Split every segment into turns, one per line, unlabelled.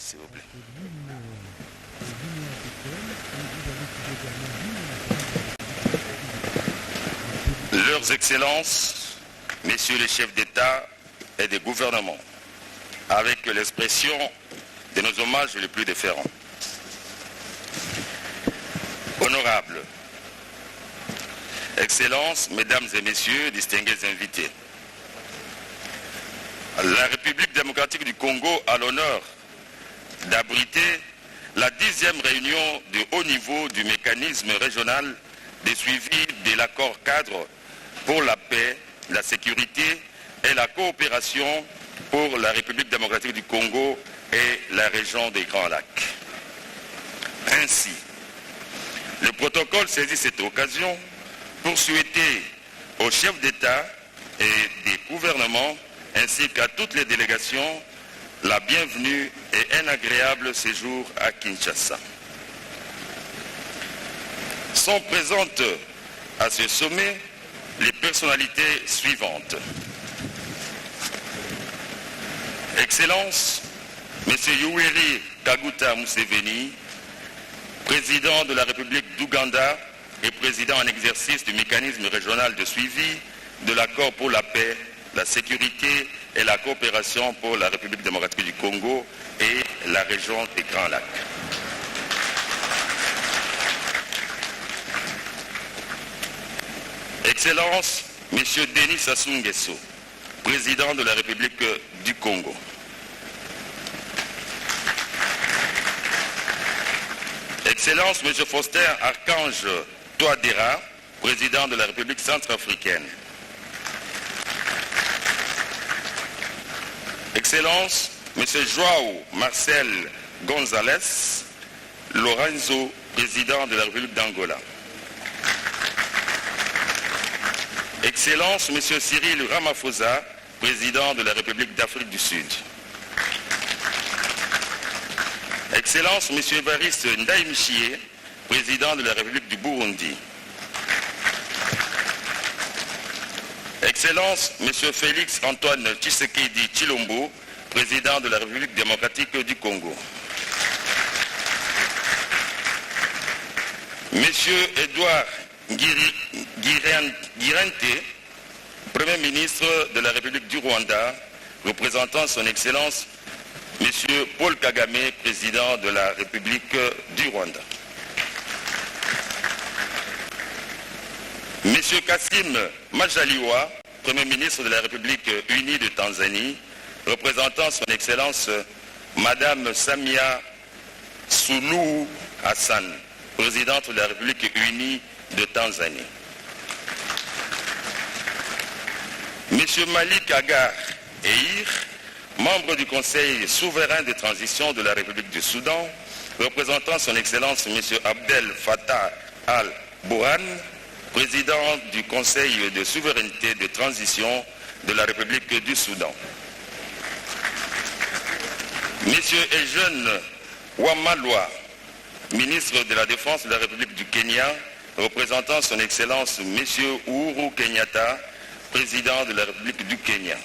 s'il vous plaît. Leurs Excellences, Messieurs les chefs d'État et de gouvernement, avec l'expression de nos hommages les plus déférents. Honorables, Excellences, Mesdames et Messieurs, distingués invités, la République démocratique du Congo a l'honneur d'abriter la 10e réunion de haut niveau du mécanisme régional de suivi de l'accord cadre pour la paix, la sécurité et la coopération pour la République démocratique du Congo et la région des Grands Lacs. Ainsi, le protocole saisit cette occasion pour souhaiter aux chefs d'État et des gouvernements ainsi qu'à toutes les délégations la bienvenue et un agréable séjour à Kinshasa. Sont présentes à ce sommet les personnalités suivantes. Excellence, M. Yoweri Kaguta Museveni, président de la République d'Ouganda et président en exercice du mécanisme régional de suivi de l'accord pour la paix, la sécurité et la coopération pour la République démocratique du Congo et la région des Grands Lacs. Excellence, M. Denis Sassou Nguesso, président de la République du Congo. Excellence, M. Faustin Archange Touadéra, président de la République centrafricaine. Excellence, M. João Marcel González Lorenzo, président de la République d'Angola. Excellence, M. Cyril Ramaphosa, président de la République d'Afrique du Sud. Excellence, M. Évariste Ndayishimiye, président de la République du Burundi. Excellence, M. Félix Antoine Tshisekedi Tshilombo, président de la République démocratique du Congo. M. Edouard Girente, Premier ministre de la République du Rwanda, représentant son Excellence M. Paul Kagame, président de la République du Rwanda. M. Kassim Majaliwa, Premier ministre de la République unie de Tanzanie, représentant son Excellence Madame Samia Suluhu Hassan, présidente de la République unie de Tanzanie. M. Malik Agar Eir, membre du Conseil souverain de transition de la République du Soudan, représentant son Excellence M. Abdel Fattah al-Burhan, président du Conseil de souveraineté de transition de la République du Soudan. M. Eugène Wamalwa, ministre de la Défense de la République du Kenya, représentant son Excellence M. Uhuru Kenyatta, président de la République du Kenya.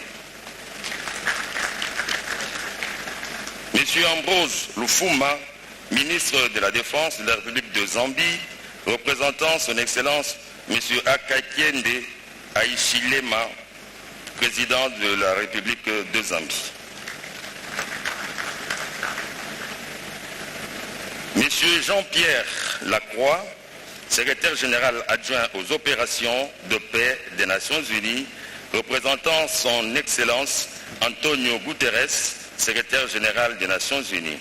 M. Ambrose Lufuma, ministre de la Défense de la République de Zambie, représentant son Excellence M. Hakainde Hichilema, président de la République de Zambie. M. Jean-Pierre Lacroix, secrétaire général adjoint aux opérations de paix des Nations Unies, représentant son Excellence Antonio Guterres, secrétaire général des Nations Unies.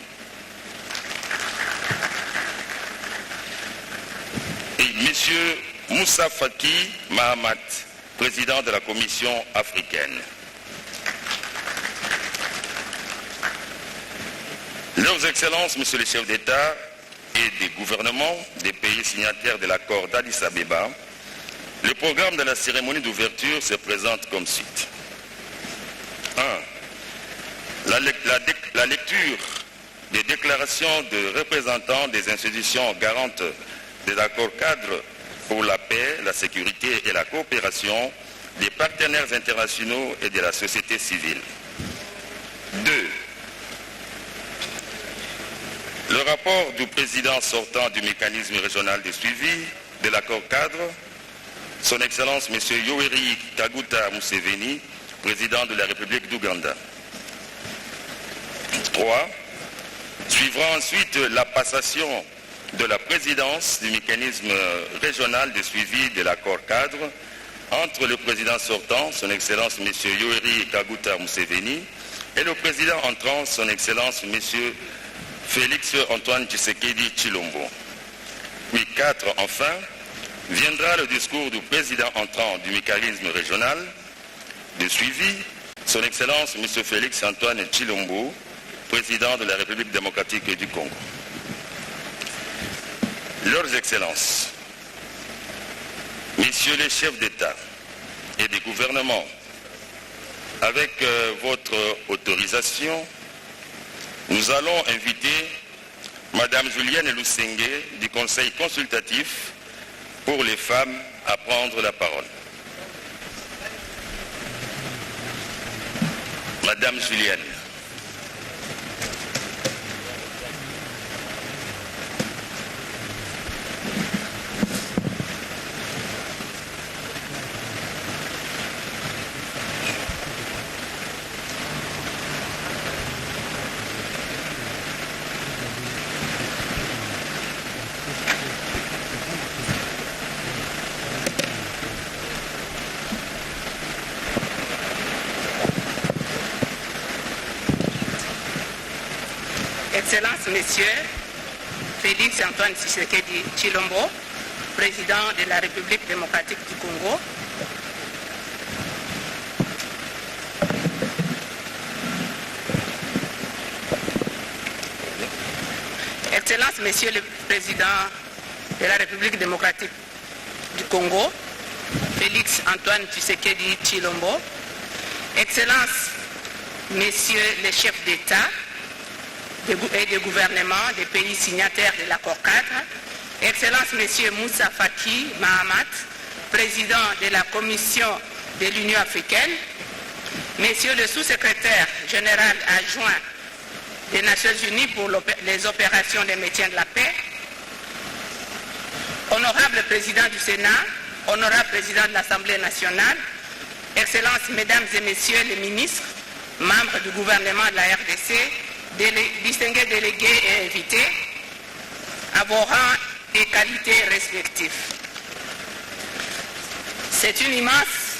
Et M. Moussa Faki Mahamat, président de la Commission africaine. Leurs Excellences, Messieurs les chefs d'État et des gouvernements des pays signataires de l'accord d'Addis Abeba, le programme de la cérémonie d'ouverture se présente comme suit. 1. La lecture des déclarations de représentants des institutions garantes des accords cadres pour la paix, la sécurité et la coopération, des partenaires internationaux et de la société civile. 2. Le rapport du président sortant du mécanisme régional de suivi de l'accord cadre, Son Excellence M. Yoweri Kaguta Museveni, président de la République d'Ouganda. 3. Suivra ensuite la passation de la présidence du mécanisme régional de suivi de l'accord cadre entre le président sortant, Son Excellence M. Yoweri Kaguta Museveni, et le président entrant, Son Excellence M. Félix Antoine Tshisekedi Tshilombo. Puis 4. Enfin, viendra le discours du président entrant du mécanisme régional de suivi, Son Excellence M. Félix Antoine Tshilombo, président de la République démocratique du Congo. Leurs Excellences, Messieurs les chefs d'État et de gouvernement, avec votre autorisation, nous allons inviter Madame Julienne Lusenge du Conseil consultatif pour les femmes à prendre la parole. Madame Julienne.
Excellences, Messieurs, Félix Antoine Tshisekedi Tshilombo, président de la République démocratique du Congo, Excellences, Messieurs le Président de la République démocratique du Congo, Félix Antoine Tshisekedi Tshilombo, Excellences, Messieurs les chefs d'État et de gouvernement des pays signataires de l'accord cadre, Excellences Messieurs Moussa Faki Mahamat, président de la Commission de l'Union africaine, Messieurs le sous-secrétaire général adjoint des Nations Unies pour les opérations de maintien de la paix, Honorable Président du Sénat, Honorable Président de l'Assemblée nationale, Excellences Mesdames et Messieurs les ministres, membres du gouvernement de la RDC, distingués délégués et invités, à vos rangs et qualités respectifs. C'est un immense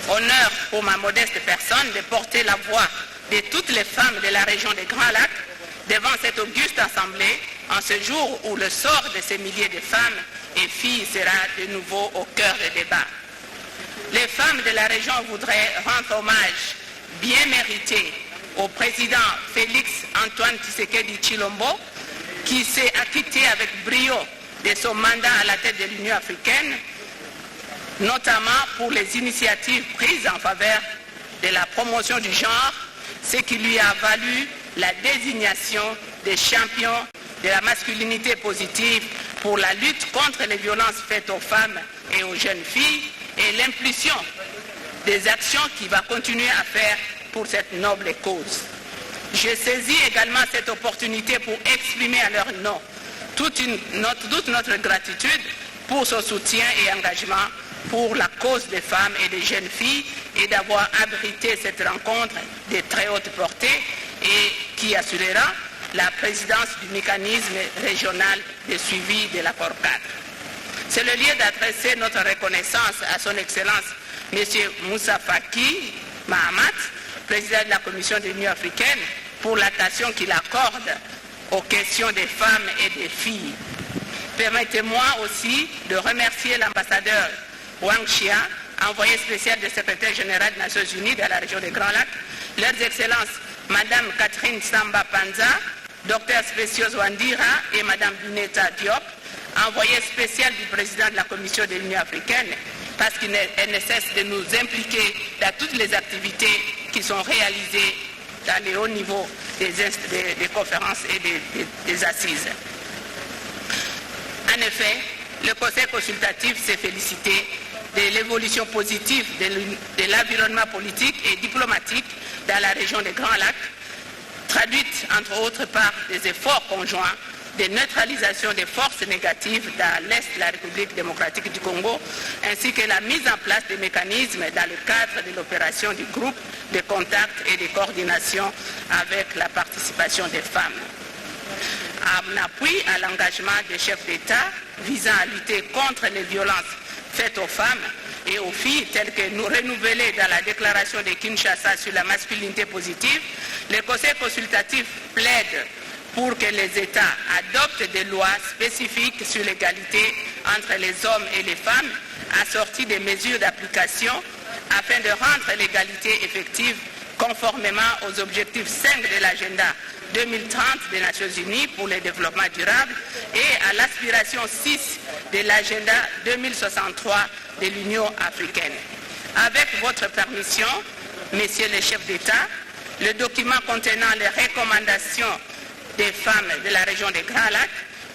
honneur pour ma modeste personne de porter la voix de toutes les femmes de la région des Grands Lacs devant cette auguste assemblée en ce jour où le sort de ces milliers de femmes et filles sera de nouveau au cœur des débats. Les femmes de la région voudraient rendre hommage bien mérité au président Félix Antoine Tshisekedi Tshilombo, qui s'est acquitté avec brio de son mandat à la tête de l'Union africaine, notamment pour les initiatives prises en faveur de la promotion du genre, ce qui lui a valu la désignation des champions de la masculinité positive pour la lutte contre les violences faites aux femmes et aux jeunes filles et l'impulsion des actions qu'il va continuer à faire pour cette noble cause. Je saisis également cette opportunité pour exprimer à leur nom toute notre gratitude pour son soutien et engagement pour la cause des femmes et des jeunes filles et d'avoir abrité cette rencontre de très haute portée et qui assurera la présidence du mécanisme régional de suivi de l'accord cadre. C'est le lieu d'adresser notre reconnaissance à son Excellence M. Moussa Faki Mahamat, président de la Commission de l'Union africaine, pour l'attention qu'il accorde aux questions des femmes et des filles. Permettez-moi aussi de remercier l'ambassadeur Wang Xia, envoyé spécial du secrétaire général des Nations Unies dans la région des Grands Lacs, leurs Excellences Madame Catherine Samba Panza, Dr Specios Wandira et Madame Bineta Diop, envoyé spécial du président de la Commission de l'Union africaine, parce qu'il ne cesse de nous impliquer dans toutes les activités qui sont réalisées dans les hauts niveaux des conférences et des assises. En effet, le Conseil consultatif s'est félicité de l'évolution positive de l'environnement politique et diplomatique dans la région des Grands Lacs traduite entre autres par des efforts conjoints de neutralisation des forces négatives dans l'Est de la République démocratique du Congo, ainsi que la mise en place des mécanismes dans le cadre de l'opération du groupe de contact et de coordination avec la participation des femmes. En appui à l'engagement des chefs d'État visant à lutter contre les violences faites aux femmes et aux filles, telles que nous renouvelées dans la déclaration de Kinshasa sur la masculinité positive, le Conseil consultatif plaide pour que les États adoptent des lois spécifiques sur l'égalité entre les hommes et les femmes, assorties des mesures d'application afin de rendre l'égalité effective conformément aux objectifs 5 de l'agenda 2030 des Nations Unies pour le développement durable et à l'aspiration 6 de l'agenda 2063 de l'Union africaine. Avec votre permission, messieurs les chefs d'État, le document contenant les recommandations des femmes de la région des Grands Lacs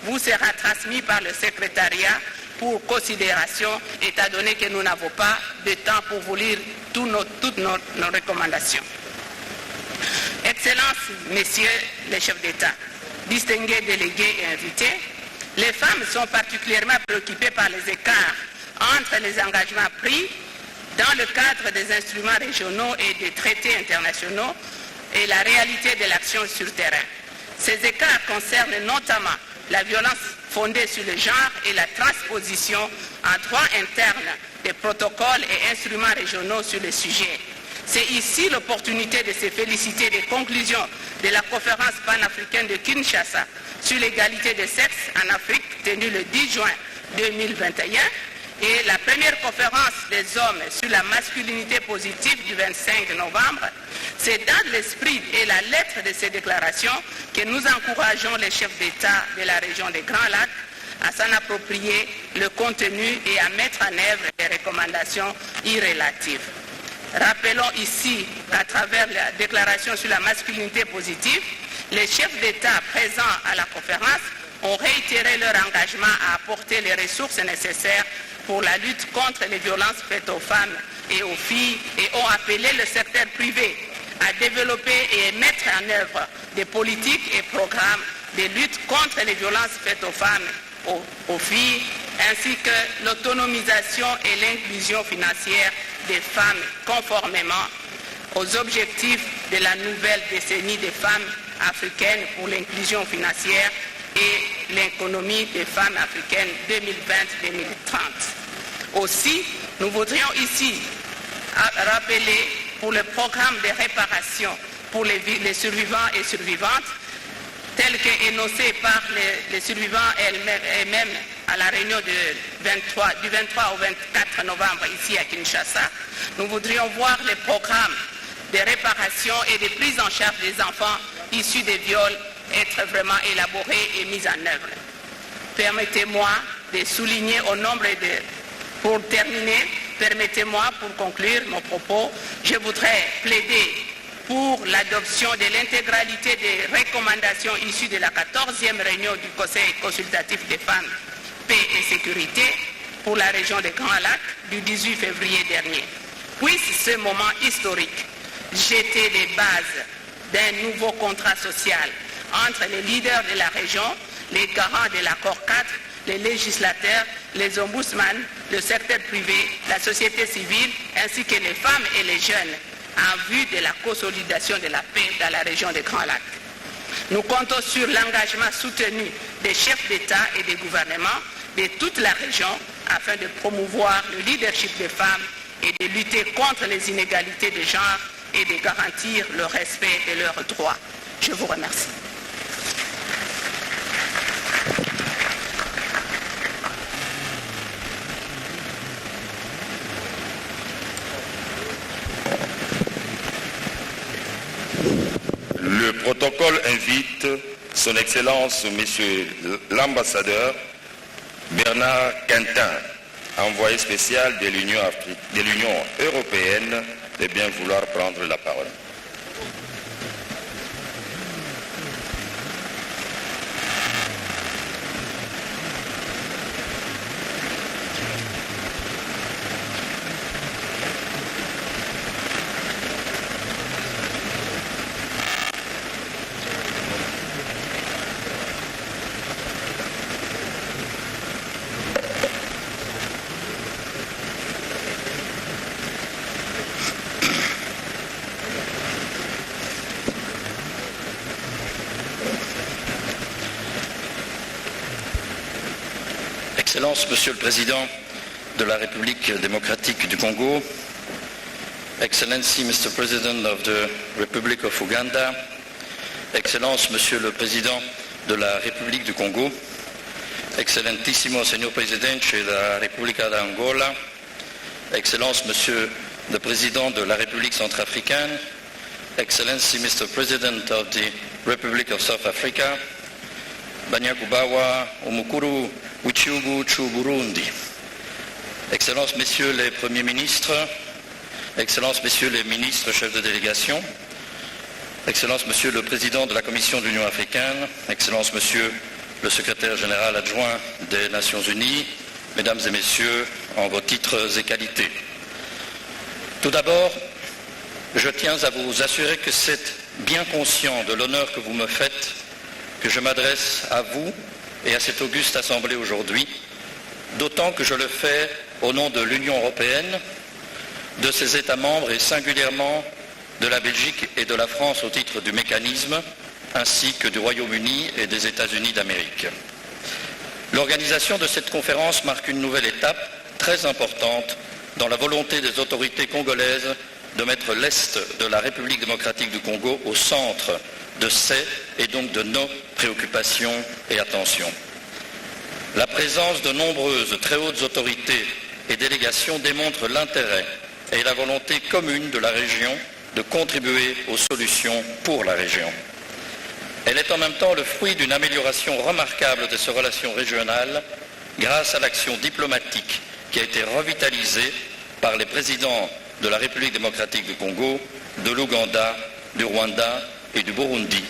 vous sera transmis par le secrétariat pour considération, étant donné que nous n'avons pas de temps pour vous lire toutes nos recommandations. Excellences, messieurs les chefs d'État, distingués délégués et invités, les femmes sont particulièrement préoccupées par les écarts entre les engagements pris dans le cadre des instruments régionaux et des traités internationaux et la réalité de l'action sur terrain. Ces écarts concernent notamment la violence fondée sur le genre et la transposition en droit interne des protocoles et instruments régionaux sur le sujet. C'est ici l'opportunité de se féliciter des conclusions de la conférence panafricaine de Kinshasa sur l'égalité des sexes en Afrique tenue le 10 juin 2021 et la première conférence des hommes sur la masculinité positive du 25 novembre. C'est dans l'esprit et la lettre de ces déclarations que nous encourageons les chefs d'État de la région des Grands Lacs à s'en approprier le contenu et à mettre en œuvre les recommandations irrélatives. Rappelons ici qu'à travers la déclaration sur la masculinité positive, les chefs d'État présents à la conférence ont réitéré leur engagement à apporter les ressources nécessaires pour la lutte contre les violences faites aux femmes et aux filles et ont appelé le secteur privé à développer et mettre en œuvre des politiques et programmes de lutte contre les violences faites aux femmes, aux filles, ainsi que l'autonomisation et l'inclusion financière des femmes conformément aux objectifs de la nouvelle décennie des femmes africaines pour l'inclusion financière et l'économie des femmes africaines 2020-2030. Aussi, nous voudrions ici rappeler pour le programme de réparation pour les survivants et survivantes, tel qu'énoncé par les survivants elles-mêmes à la réunion du 23 au 24 novembre ici à Kinshasa, nous voudrions voir les programmes de réparation et de prise en charge des enfants issus des viols être vraiment élaborés et mis en œuvre. Permettez-moi de souligner au nombre de... Pour terminer, permettez-moi, pour conclure mon propos, je voudrais plaider pour l'adoption de l'intégralité des recommandations issues de la 14e réunion du Conseil consultatif des femmes, paix et sécurité pour la région des Grands Lacs du 18 février dernier. Puisse ce moment historique jeter les bases d'un nouveau contrat social entre les leaders de la région, les garants de l'accord 4, les législateurs, les ombudsman, le secteur privé, la société civile, ainsi que les femmes et les jeunes, en vue de la consolidation de la paix dans la région des Grands Lacs. Nous comptons sur l'engagement soutenu des chefs d'État et des gouvernements de toute la région afin de promouvoir le leadership des femmes et de lutter contre les inégalités de genre et de garantir le respect de leurs droits. Je vous remercie.
Le protocole invite son Excellence, Monsieur l'ambassadeur Bernard Quentin, envoyé spécial de l'Union européenne, de bien vouloir prendre la parole.
Excellence, Monsieur le Président de la République démocratique du Congo, Excellency, Mr. President of the Republic of Uganda, Excellence, Monsieur le Président de la République du Congo, Excelentissimo Señor Presidente de la República de Angola, Excellence, Monsieur le Président de la République centrafricaine, Excellency, Mr. President of the Republic of South Africa, Banyakubawa Umukuru Wichugu Chu Burundi, Excellences, Messieurs les Premiers ministres, Excellences, Messieurs les ministres chefs de délégation, Excellences, Monsieur le Président de la Commission de l'Union africaine, Excellences, Monsieur le Secrétaire général adjoint des Nations Unies, Mesdames et Messieurs, en vos titres et qualités. Tout d'abord, je tiens à vous assurer que c'est bien conscient de l'honneur que vous me faites que je m'adresse à vous et à cette auguste Assemblée aujourd'hui, d'autant que je le fais au nom de l'Union européenne, de ses États membres et singulièrement de la Belgique et de la France au titre du mécanisme, ainsi que du Royaume-Uni et des États-Unis d'Amérique. L'organisation de cette conférence marque une nouvelle étape très importante dans la volonté des autorités congolaises de mettre l'Est de la République démocratique du Congo au centre de ses et donc de nos préoccupations et attentions. La présence de nombreuses très hautes autorités et délégations démontre l'intérêt et la volonté commune de la région de contribuer aux solutions pour la région. Elle est en même temps le fruit d'une amélioration remarquable de ces relations régionales grâce à l'action diplomatique qui a été revitalisée par les présidents de la République démocratique du Congo, de l'Ouganda, du Rwanda et du Burundi,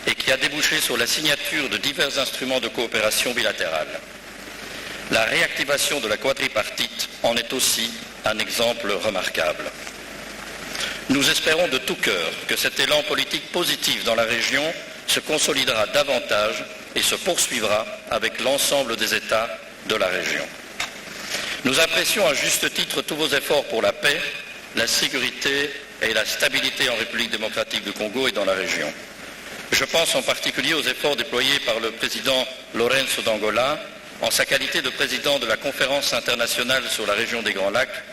et qui a débouché sur la signature de divers instruments de coopération bilatérale. La réactivation de la quadripartite en est aussi un exemple remarquable. Nous espérons de tout cœur que cet élan politique positif dans la région se consolidera davantage et se poursuivra avec l'ensemble des États de la région. Nous apprécions à juste titre tous vos efforts pour la paix, la sécurité et la stabilité en République démocratique du Congo et dans la région. Je pense en particulier aux efforts déployés par le président Lourenço d'Angola en sa qualité de président de la conférence internationale sur la région des Grands Lacs,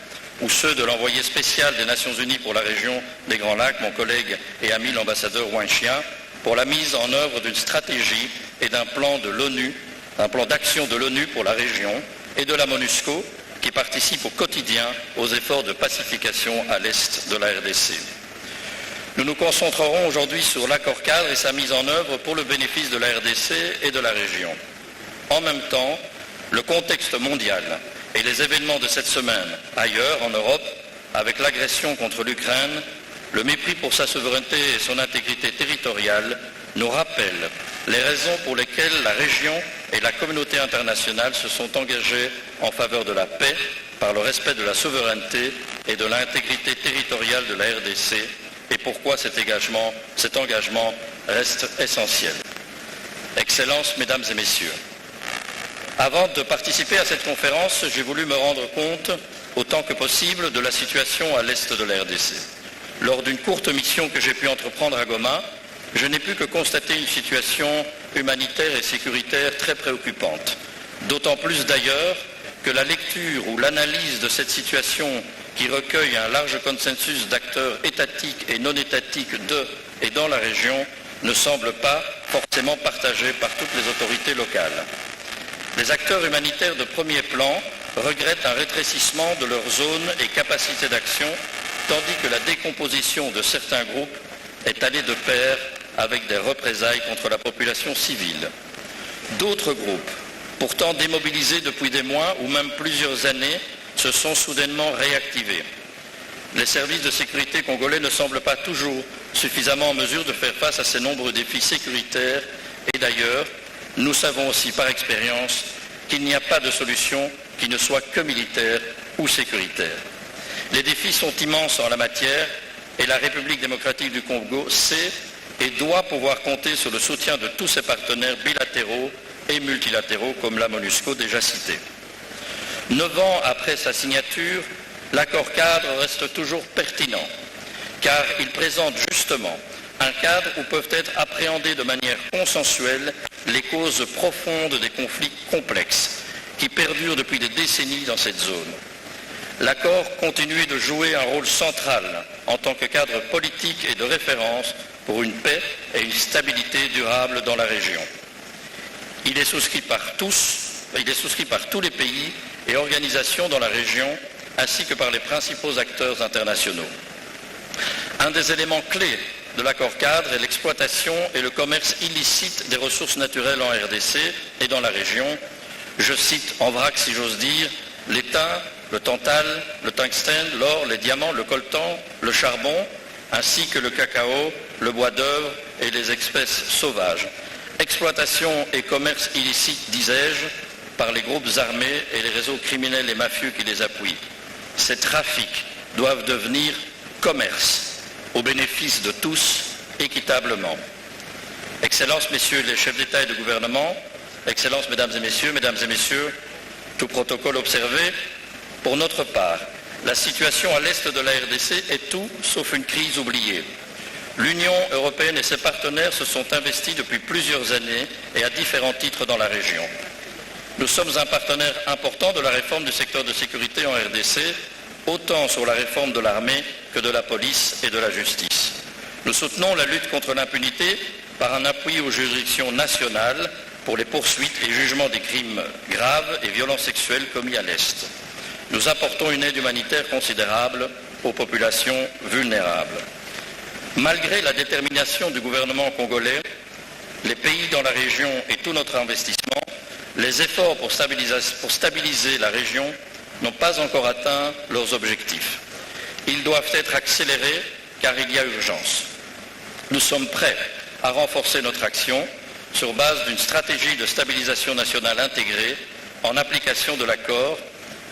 ou ceux de l'envoyé spécial des Nations Unies pour la région des Grands Lacs, mon collègue et ami l'ambassadeur Wang Chia, pour la mise en œuvre d'une stratégie et d'un plan de l'ONU, un plan d'action de l'ONU pour la région et de la MONUSCO, qui participe au quotidien aux efforts de pacification à l'est de la RDC. Nous nous concentrerons aujourd'hui sur l'accord cadre et sa mise en œuvre pour le bénéfice de la RDC et de la région. En même temps, le contexte mondial et les événements de cette semaine ailleurs en Europe, avec l'agression contre l'Ukraine, le mépris pour sa souveraineté et son intégrité territoriale, nous rappellent les raisons pour lesquelles la région et la communauté internationale se sont engagées en faveur de la paix par le respect de la souveraineté et de l'intégrité territoriale de la RDC et pourquoi cet engagement reste essentiel. Excellences, Mesdames et Messieurs, avant de participer à cette conférence, j'ai voulu me rendre compte, autant que possible, de la situation à l'est de la RDC. Lors d'une courte mission que j'ai pu entreprendre à Goma, je n'ai pu que constater une situation humanitaire et sécuritaire très préoccupante. D'autant plus d'ailleurs que la lecture ou l'analyse de cette situation qui recueille un large consensus d'acteurs étatiques et non étatiques de et dans la région ne semble pas forcément partagée par toutes les autorités locales. Les acteurs humanitaires de premier plan regrettent un rétrécissement de leurs zones et capacités d'action, tandis que la décomposition de certains groupes est allée de pair avec des représailles contre la population civile. D'autres groupes, pourtant démobilisés depuis des mois ou même plusieurs années, se sont soudainement réactivés. Les services de sécurité congolais ne semblent pas toujours suffisamment en mesure de faire face à ces nombreux défis sécuritaires et d'ailleurs, nous savons aussi par expérience qu'il n'y a pas de solution qui ne soit que militaire ou sécuritaire. Les défis sont immenses en la matière et la République démocratique du Congo sait et doit pouvoir compter sur le soutien de tous ses partenaires bilatéraux et multilatéraux comme la MONUSCO déjà citée. 9 ans après sa signature, l'accord cadre reste toujours pertinent car il présente justement un cadre où peuvent être appréhendées de manière consensuelle les causes profondes des conflits complexes qui perdure depuis des décennies dans cette zone. L'accord continue de jouer un rôle central en tant que cadre politique et de référence pour une paix et une stabilité durable dans la région. Il est souscrit par tous les pays et organisations dans la région, ainsi que par les principaux acteurs internationaux. Un des éléments clés de l'accord cadre est l'exploitation et le commerce illicite des ressources naturelles en RDC et dans la région. Je cite en vrac, si j'ose dire, l'étain, le tantal, le tungstène, l'or, les diamants, le coltan, le charbon, ainsi que le cacao, le bois d'œuvre et les espèces sauvages. Exploitation et commerce illicite, disais-je, par les groupes armés et les réseaux criminels et mafieux qui les appuient. Ces trafics doivent devenir commerce, au bénéfice de tous, équitablement. Excellences, messieurs les chefs d'État et de gouvernement, Excellences, mesdames et messieurs, tout protocole observé, pour notre part, la situation à l'est de la RDC est tout sauf une crise oubliée. L'Union européenne et ses partenaires se sont investis depuis plusieurs années et à différents titres dans la région. Nous sommes un partenaire important de la réforme du secteur de sécurité en RDC, autant sur la réforme de l'armée que de la police et de la justice. Nous soutenons la lutte contre l'impunité par un appui aux juridictions nationales pour les poursuites et jugements des crimes graves et violences sexuelles commis à l'Est. Nous apportons une aide humanitaire considérable aux populations vulnérables. Malgré la détermination du gouvernement congolais, les pays dans la région et tout notre investissement, les efforts pour stabiliser la région n'ont pas encore atteint leurs objectifs. Ils doivent être accélérés car il y a urgence. Nous sommes prêts à renforcer notre action sur base d'une stratégie de stabilisation nationale intégrée en application de l'accord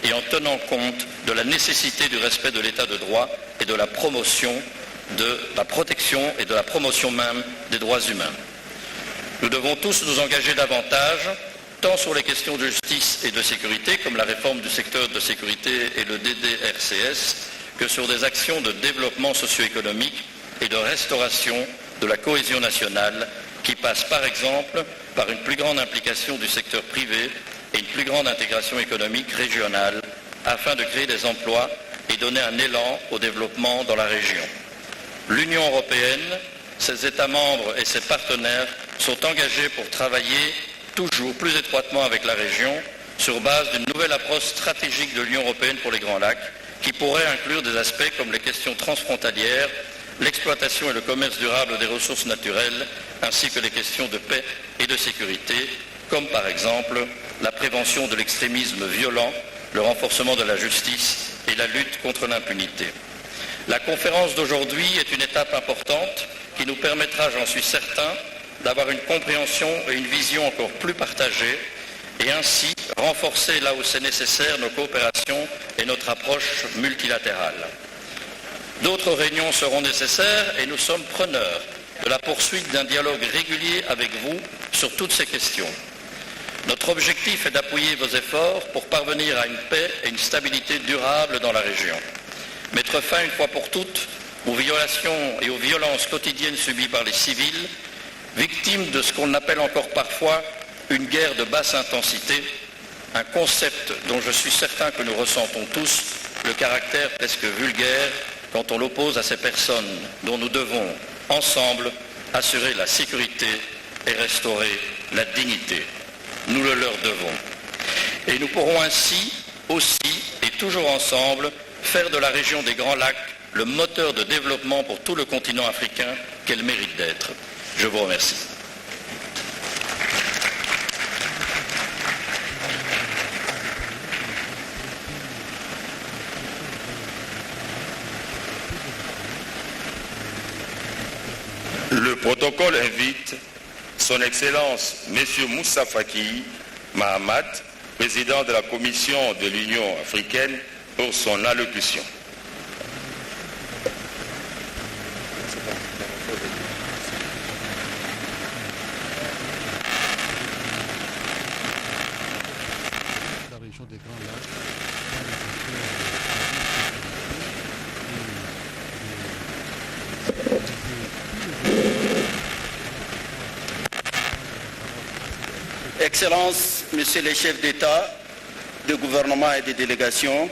et en tenant compte de la nécessité du respect de l'état de droit et de la promotion de la protection et de la promotion même des droits humains. Nous devons tous nous engager davantage, tant sur les questions de justice et de sécurité, comme la réforme du secteur de sécurité et le DDRCS, que sur des actions de développement socio-économique et de restauration de la cohésion nationale, qui passent par exemple par une plus grande implication du secteur privé et une plus grande intégration économique régionale, afin de créer des emplois et donner un élan au développement dans la région. L'Union européenne, ses États membres et ses partenaires sont engagés pour travailler toujours plus étroitement avec la région sur base d'une nouvelle approche stratégique de l'Union européenne pour les Grands Lacs qui pourrait inclure des aspects comme les questions transfrontalières, l'exploitation et le commerce durable des ressources naturelles, ainsi que les questions de paix et de sécurité, comme par exemple la prévention de l'extrémisme violent, le renforcement de la justice et la lutte contre l'impunité. La conférence d'aujourd'hui est une étape importante qui nous permettra, j'en suis certain, d'avoir une compréhension et une vision encore plus partagée et ainsi renforcer là où c'est nécessaire nos coopérations et notre approche multilatérale. D'autres réunions seront nécessaires et nous sommes preneurs de la poursuite d'un dialogue régulier avec vous sur toutes ces questions. Notre objectif est d'appuyer vos efforts pour parvenir à une paix et une stabilité durable dans la région. Mettre fin une fois pour toutes aux violations et aux violences quotidiennes subies par les civils, victimes de ce qu'on appelle encore parfois une guerre de basse intensité, un concept dont je suis certain que nous ressentons tous le caractère presque vulgaire quand on l'oppose à ces personnes dont nous devons, ensemble, assurer la sécurité et restaurer la dignité. Nous le leur devons. Et nous pourrons ainsi, aussi et toujours ensemble, faire de la région des Grands Lacs le moteur de développement pour tout le continent africain qu'elle mérite d'être. Je vous remercie.
Le protocole invite Son Excellence M. Moussa Faki Mahamat, président de la Commission de l'Union africaine, pour son allocution.
La région des Grands Lacs.
Excellences, Messieurs les chefs d'État,
de gouvernement et des délégations,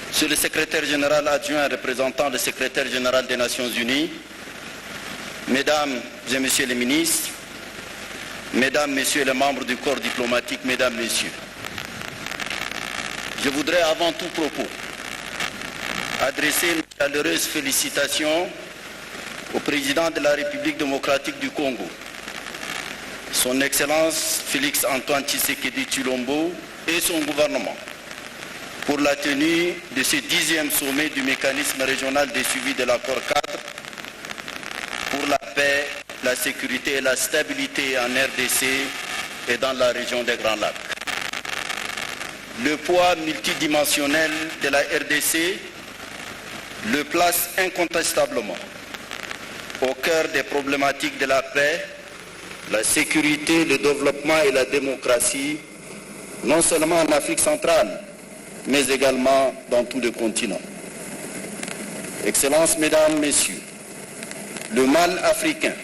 Monsieur le secrétaire général adjoint représentant le secrétaire général des Nations Unies, Mesdames et Messieurs les ministres, Mesdames, Messieurs les membres du corps diplomatique, Mesdames, Messieurs, je voudrais avant tout propos adresser une chaleureuse félicitation au président de la République démocratique du Congo, son Excellence Félix Antoine Tshisekedi Tshilombo et son gouvernement pour la tenue de ce 10e sommet du mécanisme régional de suivi de l'accord cadre pour la paix, la sécurité et la stabilité en RDC et dans la région des Grands Lacs. Le poids multidimensionnel de la RDC le place incontestablement au cœur des problématiques de la paix, la sécurité, le développement et la démocratie, non seulement en Afrique centrale, mais également dans tout le continent. Excellences, Mesdames, Messieurs, le mal africain,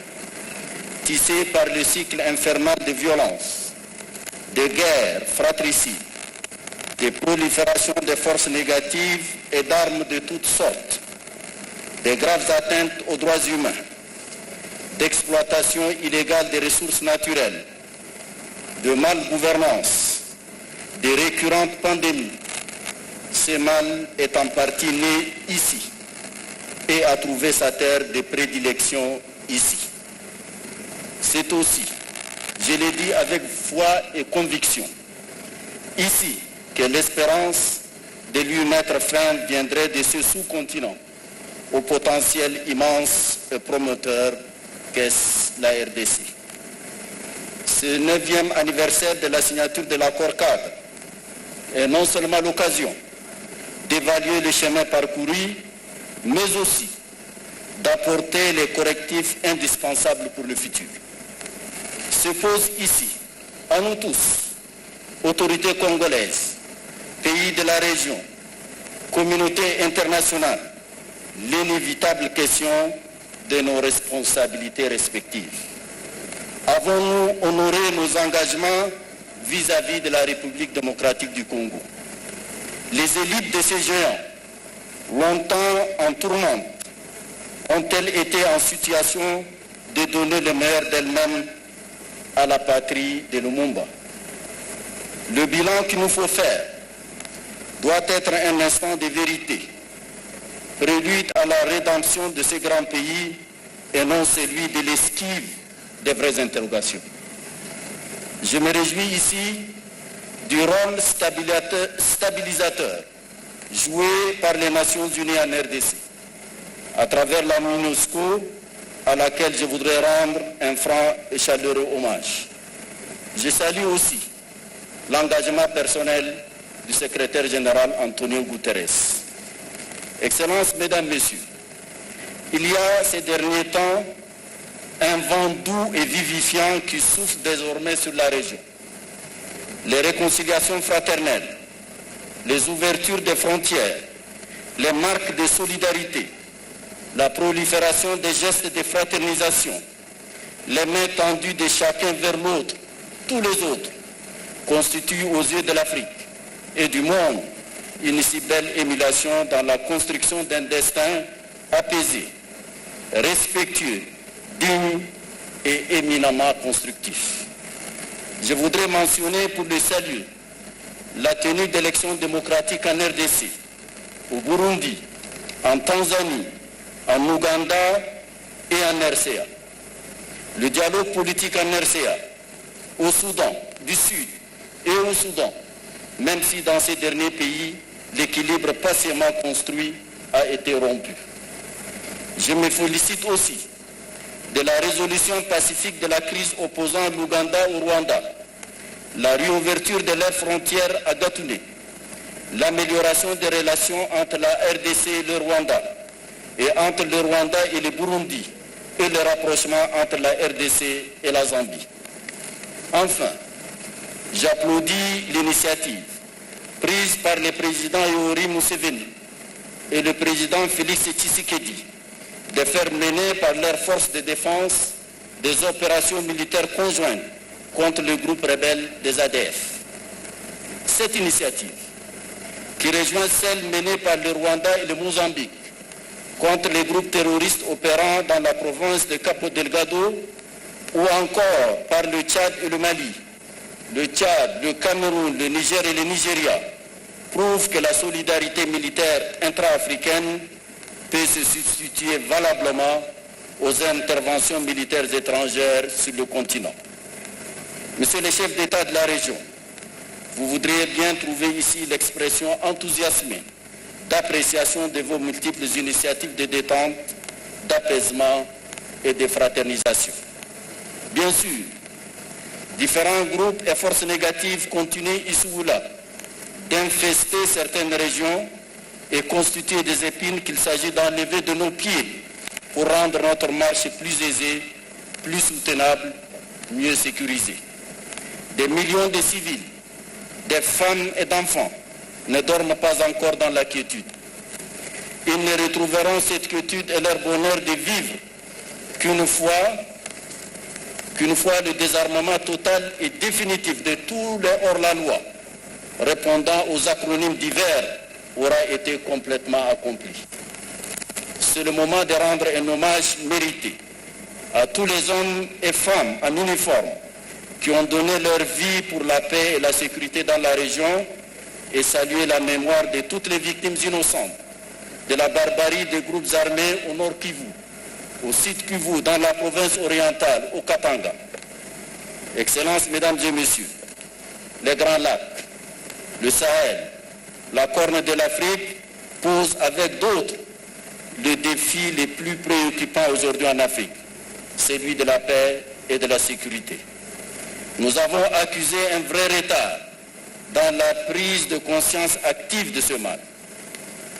tissé par le cycle infernal de violence, de guerres fratricides, de prolifération des forces négatives et d'armes de toutes sortes, de graves atteintes aux droits humains, d'exploitation illégale des ressources naturelles, de malgouvernance, de récurrentes pandémies. Ce mal est en partie né ici et a trouvé sa terre de prédilection ici. C'est aussi, je l'ai dit avec foi et conviction, ici que l'espérance de lui mettre fin viendrait de ce sous-continent au potentiel immense et promoteur qu'est la RDC. Ce 9e anniversaire de la signature de l'accord cadre est non seulement l'occasion d'évaluer le chemin parcouru, mais aussi d'apporter les correctifs indispensables pour le futur. Se pose ici, à nous tous, autorités congolaises, pays de la région, communauté internationale, l'inévitable question de nos responsabilités respectives. Avons-nous honoré nos engagements vis-à-vis de la République démocratique du Congo? Les élites de ces géants, longtemps en tourmente, ont-elles été en situation de donner le meilleur d'elles-mêmes à la patrie de Lumumba? Le bilan qu'il nous faut faire doit être un instant de vérité, prélude à la rédemption de ce grand pays et non celui de l'esquive des vraies interrogations. Je me réjouis ici du rôle stabilisateur joué par les Nations Unies en RDC, à travers la MINUSCO, à laquelle je voudrais rendre un franc et chaleureux hommage. Je salue aussi l'engagement personnel du secrétaire général Antonio Guterres. Excellences, Mesdames, Messieurs, il y a ces derniers temps un vent doux et vivifiant qui souffle désormais sur la région. Les réconciliations fraternelles, les ouvertures des frontières, les marques de solidarité, la prolifération des gestes de fraternisation, les mains tendues de chacun vers l'autre, tous les autres, constituent aux yeux de l'Afrique et du monde une si belle émulation dans la construction d'un destin apaisé, respectueux, digne et éminemment constructif. Je voudrais mentionner pour le salut la tenue d'élections démocratiques en RDC, au Burundi, en Tanzanie, en Ouganda et en RCA. Le dialogue politique en RCA, au Soudan du Sud et au Soudan, même si dans ces derniers pays, l'équilibre patiemment construit a été rompu. Je me félicite aussi de la résolution pacifique de la crise opposant l'Ouganda au Rwanda, la réouverture de leurs frontières à Gatouné, l'amélioration des relations entre la RDC et le Rwanda, et entre le Rwanda et le Burundi, et le rapprochement entre la RDC et la Zambie. Enfin, j'applaudis l'initiative prise par le président Yoweri Museveni et le président Félix Tshisekedi de faire mener par leurs forces de défense des opérations militaires conjointes contre le groupe rebelle des ADF.
cette initiative, qui rejoint celle menée par le Rwanda et le Mozambique contre les groupes terroristes opérant dans la province de Cabo Delgado, ou encore par le Tchad et le Mali, le Tchad, le Cameroun, le Niger et le Nigeria, prouve que la solidarité militaire intra-africaine peut se substituer valablement aux interventions militaires étrangères sur le continent. Monsieur le chef d'État de la région, vous voudriez bien trouver ici l'expression enthousiasmée d'appréciation de vos multiples initiatives de détente, d'apaisement et de fraternisation. Bien sûr, différents groupes et forces négatives continuent ici ou là d'infester certaines régions et constituer des épines qu'il s'agit d'enlever de nos pieds pour rendre notre marche plus aisée, plus soutenable, mieux sécurisée. Des millions de civils, des femmes et d'enfants ne dorment pas encore dans la quiétude. Ils ne retrouveront cette quiétude et leur bonheur de vivre qu'une fois le désarmement total et définitif de tous les hors-la-loi répondant aux acronymes divers aura été complètement accompli. C'est le moment de rendre un hommage mérité à tous les hommes et femmes en uniforme qui ont donné leur vie pour la paix et la sécurité dans la région et saluer la mémoire de toutes les victimes innocentes de la barbarie des groupes armés au nord Kivu, au sud Kivu, dans la province orientale, au Katanga. Excellences, Mesdames et Messieurs, les Grands Lacs, le Sahel, la Corne de l'Afrique posent avec d'autres les défis les plus préoccupants aujourd'hui en Afrique, celui de la paix et de la sécurité. Nous avons accusé un vrai retard dans la prise de conscience active de ce mal.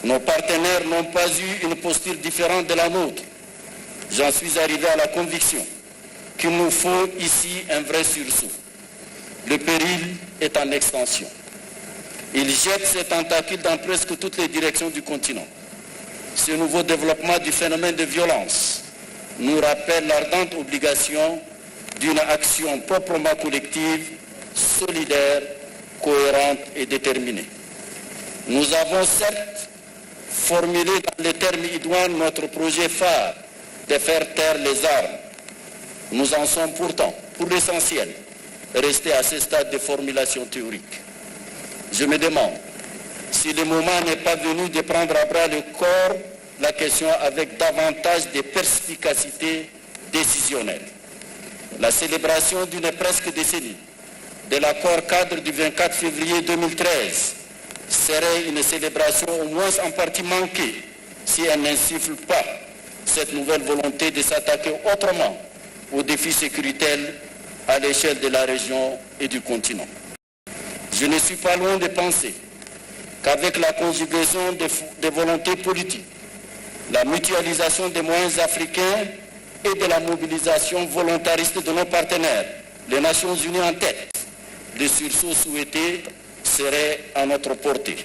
Nos partenaires n'ont pas eu une posture différente de la nôtre. J'en suis arrivé à la conviction qu'il nous faut ici un vrai sursaut. Le péril est en extension. Il jette ses tentacules dans presque toutes les directions du continent. Ce nouveau développement du phénomène de violence nous rappelle l'ardente obligation d'une action proprement collective, solidaire, cohérente et déterminée. Nous avons certes formulé dans les termes idoines notre projet phare de faire taire les armes. Nous en sommes pourtant, pour l'essentiel, restés à ce stade de formulation théorique. Je me demande si le moment n'est pas venu de prendre à bras le corps la question avec davantage de perspicacité décisionnelle. La célébration d'une presque décennie de l'accord cadre du 24 février 2013 serait une célébration au moins en partie manquée si elle n'insufle pas cette nouvelle volonté de s'attaquer autrement aux défis sécuritaires à l'échelle de la région et du continent. Je ne suis pas loin de penser qu'avec la conjugaison des volontés politiques, la mutualisation des moyens africains et de la mobilisation volontariste de nos partenaires, les Nations Unies en tête, le sursaut souhaité serait à notre portée.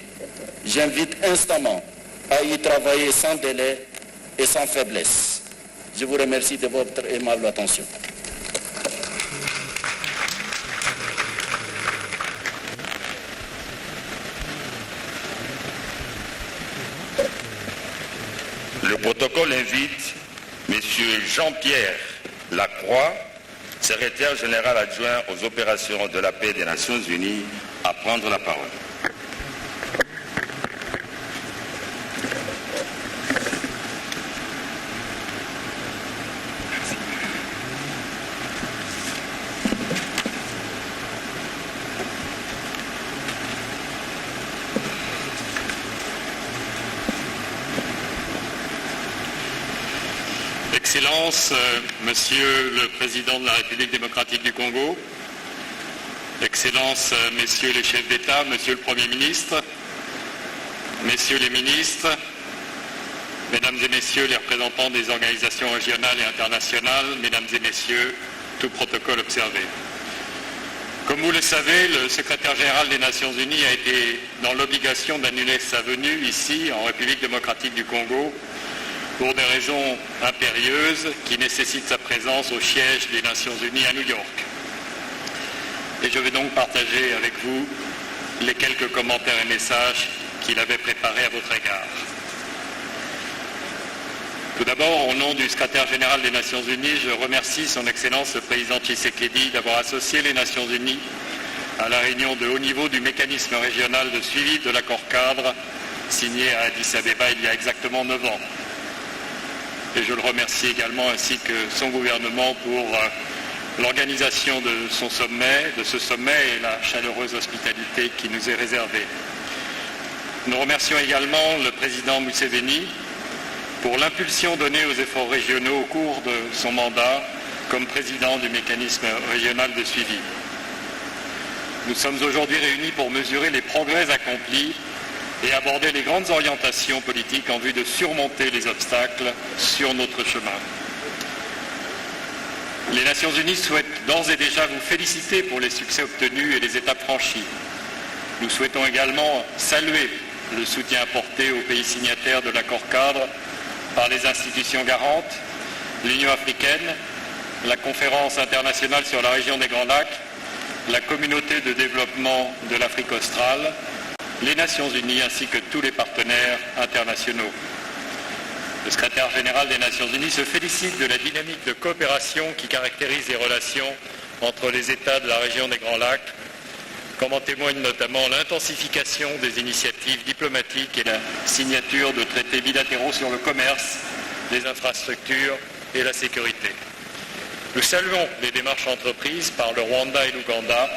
J'invite instamment à y travailler sans délai et sans faiblesse. Je vous remercie de votre aimable attention.
Le protocole invite M. Jean-Pierre Lacroix, secrétaire général adjoint aux opérations de la paix des Nations Unies, à prendre la parole.
Excellences, Monsieur le Président de la République démocratique du Congo, Excellences, Messieurs les chefs d'État, Monsieur le Premier ministre, Messieurs les ministres, Mesdames et Messieurs les représentants des organisations régionales et internationales, Mesdames et Messieurs, tout protocole observé. Comme vous le savez, le secrétaire général des Nations Unies a été dans l'obligation d'annuler sa venue ici, en République démocratique du Congo, pour des raisons impérieuses qui nécessitent sa présence au siège des Nations Unies à New York. Et je vais donc partager avec vous les quelques commentaires et messages qu'il avait préparés à votre égard. Tout d'abord, au nom du secrétaire général des Nations Unies, je remercie son Excellence le président Tshisekedi d'avoir associé les Nations Unies à la réunion de haut niveau du mécanisme régional de suivi de l'accord-cadre signé à Addis Abeba il y a exactement 9 ans. Et je le remercie également ainsi que son gouvernement pour l'organisation de ce sommet et la chaleureuse hospitalité qui nous est réservée. Nous remercions également le président Museveni pour l'impulsion donnée aux efforts régionaux au cours de son mandat comme président du mécanisme régional de suivi. Nous sommes aujourd'hui réunis pour mesurer les progrès accomplis et aborder les grandes orientations politiques en vue de surmonter les obstacles sur notre chemin. Les Nations Unies souhaitent d'ores et déjà vous féliciter pour les succès obtenus et les étapes franchies. Nous souhaitons également saluer le soutien apporté aux pays signataires de l'accord-cadre par les institutions garantes, l'Union africaine, la Conférence internationale sur la région des Grands Lacs, la communauté de développement de l'Afrique australe, les Nations Unies ainsi que tous les partenaires internationaux. Le secrétaire général des Nations Unies se félicite de la dynamique de coopération qui caractérise les relations entre les États de la région des Grands Lacs, comme en témoigne notamment l'intensification des initiatives diplomatiques et la signature de traités bilatéraux sur le commerce, les infrastructures et la sécurité. Nous saluons les démarches entreprises par le Rwanda et l'Ouganda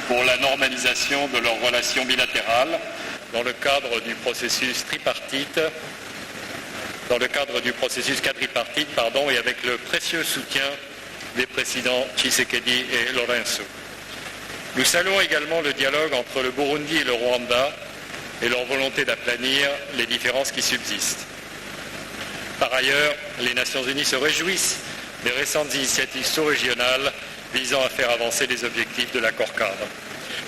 pour la normalisation de leurs relations bilatérales dans le cadre du processus quadripartite, et avec le précieux soutien des présidents Tshisekedi et Lorenzo. Nous saluons également le dialogue entre le Burundi et le Rwanda et leur volonté d'aplanir les différences qui subsistent. Par ailleurs, les Nations Unies se réjouissent des récentes initiatives sous-régionales visant à faire avancer les objectifs de l'accord-cadre.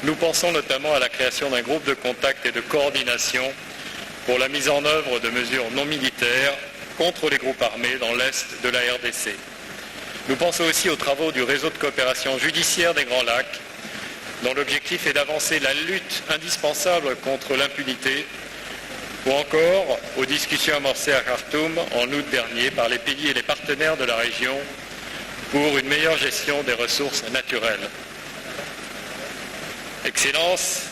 Nous pensons notamment à la création d'un groupe de contact et de coordination pour la mise en œuvre de mesures non militaires contre les groupes armés dans l'est de la RDC. Nous pensons aussi aux travaux du réseau de coopération judiciaire des Grands Lacs, dont l'objectif est d'avancer la lutte indispensable contre l'impunité, ou encore aux discussions amorcées à Khartoum en août dernier par les pays et les partenaires de la région pour une meilleure gestion des ressources naturelles. Excellences,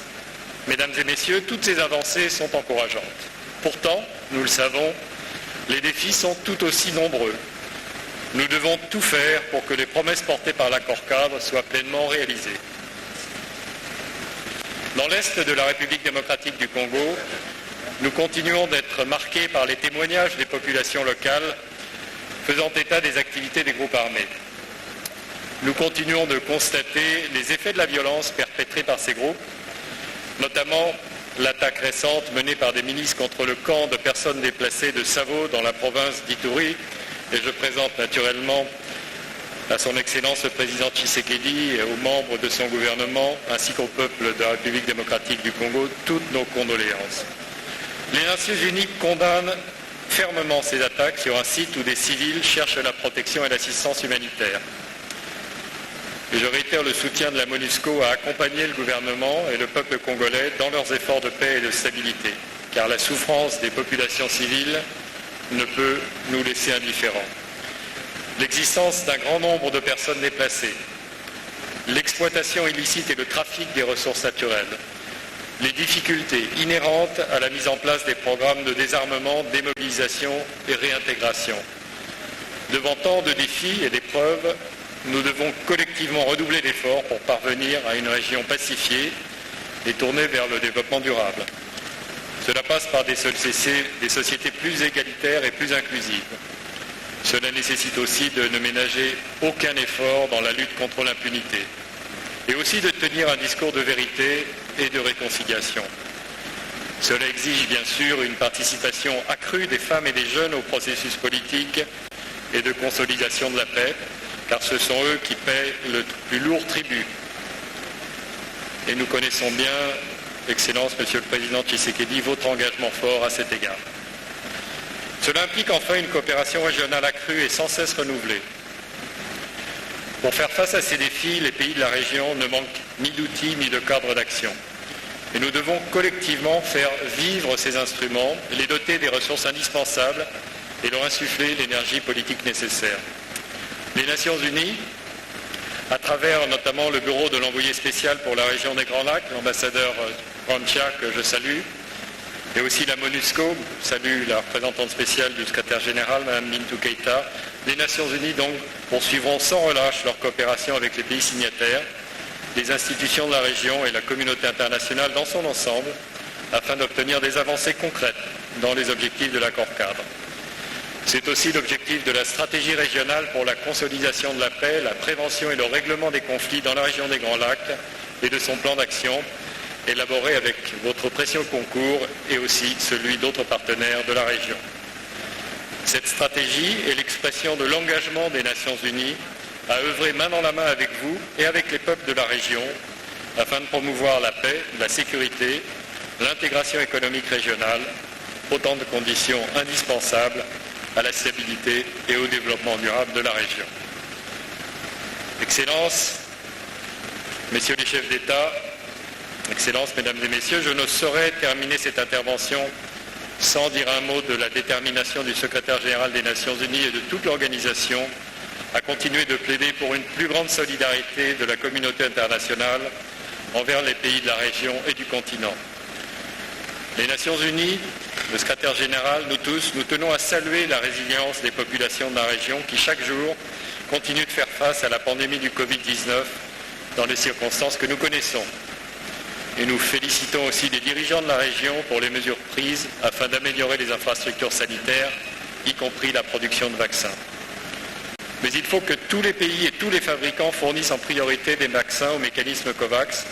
Mesdames et Messieurs, toutes ces avancées sont encourageantes. Pourtant, nous le savons, les défis sont tout aussi nombreux. Nous devons tout faire pour que les promesses portées par l'accord-cadre soient pleinement réalisées. Dans l'est de la République démocratique du Congo, nous continuons d'être marqués par les témoignages des populations locales faisant état des activités des groupes armés. Nous continuons de constater les effets de la violence perpétrée par ces groupes, notamment l'attaque récente menée par des milices contre le camp de personnes déplacées de Savo dans la province d'Ituri. Et je présente naturellement à son Excellence le président Tshisekedi et aux membres de son gouvernement, ainsi qu'au peuple de la République démocratique du Congo, toutes nos condoléances. Les Nations Unies condamnent fermement ces attaques sur un site où des civils cherchent la protection et l'assistance humanitaire. Et je réitère le soutien de la MONUSCO à accompagner le gouvernement et le peuple congolais dans leurs efforts de paix et de stabilité, car la souffrance des populations civiles ne peut nous laisser indifférents. L'existence d'un grand nombre de personnes déplacées, l'exploitation illicite et le trafic des ressources naturelles, les difficultés inhérentes à la mise en place des programmes de désarmement, démobilisation et réintégration. Devant tant de défis et d'épreuves, nous devons collectivement redoubler d'efforts pour parvenir à une région pacifiée et tournée vers le développement durable. Cela passe par des sociétés plus égalitaires et plus inclusives. Cela nécessite aussi de ne ménager aucun effort dans la lutte contre l'impunité et aussi de tenir un discours de vérité et de réconciliation. Cela exige bien sûr une participation accrue des femmes et des jeunes au processus politique et de consolidation de la paix, car ce sont eux qui paient le plus lourd tribut. Et nous connaissons bien, Excellence, Monsieur le Président Tshisekedi, votre engagement fort à cet égard. Cela implique enfin une coopération régionale accrue et sans cesse renouvelée. Pour faire face à ces défis, les pays de la région ne manquent ni d'outils ni de cadre d'action. Et nous devons collectivement faire vivre ces instruments, les doter des ressources indispensables et leur insuffler l'énergie politique nécessaire. Les Nations Unies, à travers notamment le bureau de l'envoyé spécial pour la région des Grands Lacs, l'ambassadeur Rancha, que je salue, et aussi la MONUSCO, salue la représentante spéciale du secrétaire général, Mme Bintou Keïta. Les Nations Unies donc poursuivront sans relâche leur coopération avec les pays signataires, les institutions de la région et la communauté internationale dans son ensemble, afin d'obtenir des avancées concrètes dans les objectifs de l'accord cadre. C'est aussi l'objectif de la stratégie régionale pour la consolidation de la paix, la prévention et le règlement des conflits dans la région des Grands Lacs et de son plan d'action, élaboré avec votre précieux concours et aussi celui d'autres partenaires de la région. Cette stratégie est l'expression de l'engagement des Nations Unies à œuvrer main dans la main avec vous et avec les peuples de la région afin de promouvoir la paix, la sécurité, l'intégration économique régionale, autant de conditions indispensables à la stabilité et au développement durable de la région. Excellences, Messieurs les chefs d'État, Excellences, Mesdames et Messieurs, je ne saurais terminer cette intervention sans dire un mot de la détermination du secrétaire général des Nations Unies et de toute l'organisation à continuer de plaider pour une plus grande solidarité de la communauté internationale envers les pays de la région et du continent. Les Nations Unies, le secrétaire général, nous tous, nous tenons à saluer la résilience des populations de la région qui, chaque jour, continuent de faire face à la pandémie du Covid-19 dans les circonstances que nous connaissons. Et nous félicitons aussi les dirigeants de la région pour les mesures prises afin d'améliorer les infrastructures sanitaires, y compris la production de vaccins. Mais il faut que tous les pays et tous les fabricants fournissent en priorité des vaccins au mécanisme COVAX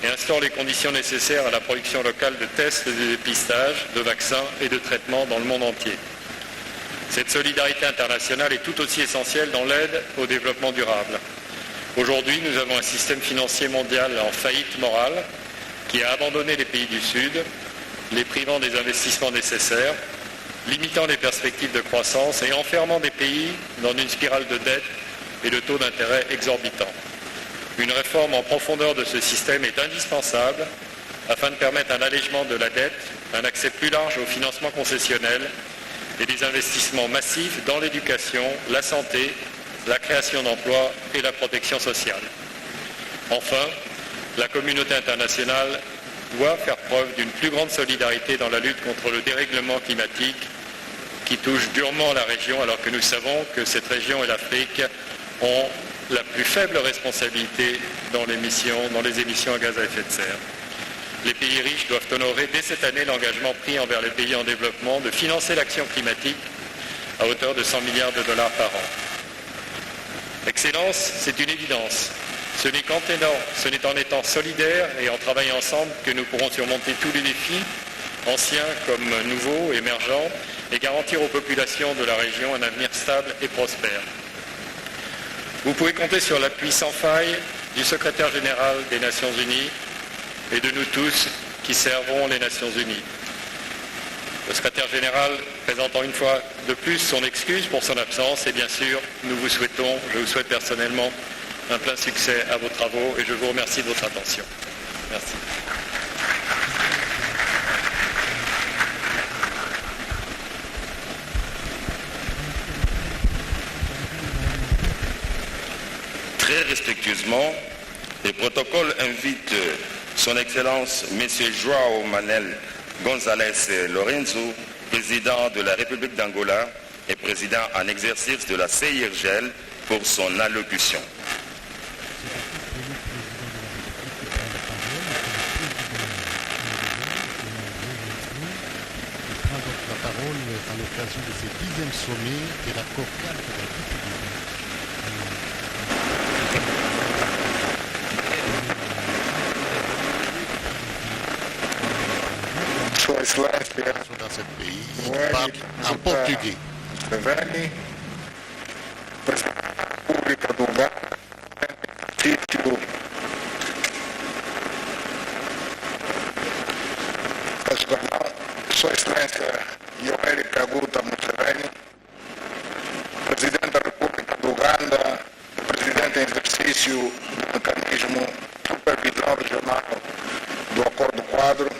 et instaurent les conditions nécessaires à la production locale de tests de dépistage, de vaccins et de traitements dans le monde entier. Cette solidarité internationale est tout aussi essentielle dans l'aide au développement durable. Aujourd'hui, nous avons un système financier mondial en faillite morale qui a abandonné les pays du Sud, les privant des investissements nécessaires, limitant les perspectives de croissance et enfermant des pays dans une spirale de dette et de taux d'intérêt exorbitants. Une réforme en profondeur de ce système est indispensable afin de permettre un allègement de la dette, un accès plus large au financement concessionnel et des investissements massifs dans l'éducation, la santé, la création d'emplois et la protection sociale. Enfin, la communauté internationale doit faire preuve d'une plus grande solidarité dans la lutte contre le dérèglement climatique qui touche durement la région, alors que nous savons que cette région et l'Afrique ont la plus faible responsabilité dans les émissions à gaz à effet de serre. Les pays riches doivent honorer dès cette année l'engagement pris envers les pays en développement de financer l'action climatique à hauteur de 100 milliards de dollars par an. Excellence, c'est une évidence. Ce n'est en étant solidaires et en travaillant ensemble que nous pourrons surmonter tous les défis, anciens comme nouveaux, émergents, et garantir aux populations de la région un avenir stable et prospère. Vous pouvez compter sur l'appui sans faille du secrétaire général des Nations Unies et de nous tous qui servons les Nations Unies. Le secrétaire général présentant une fois de plus son excuse pour son absence et bien sûr, je vous souhaite personnellement un plein succès à vos travaux et je vous remercie de votre attention. Merci.
Très respectueusement, le protocole invite Son Excellence M. João Manuel González Lorenzo, président de la République d'Angola et président en exercice de la CIRGL, pour son allocution.
La parole à l'occasion de ce 10e sommet de l'accord cadre de la
Sua Excelência,
dans ce pays, il parle en portugais.
Museveni, Presidente da República do Uganda, sítio Sua Excelência Yoweri Kaguta Museveni, Presidente da República do Uganda, Presidente em exercício do mecanismo de supervisão regional do Acordo Quadro,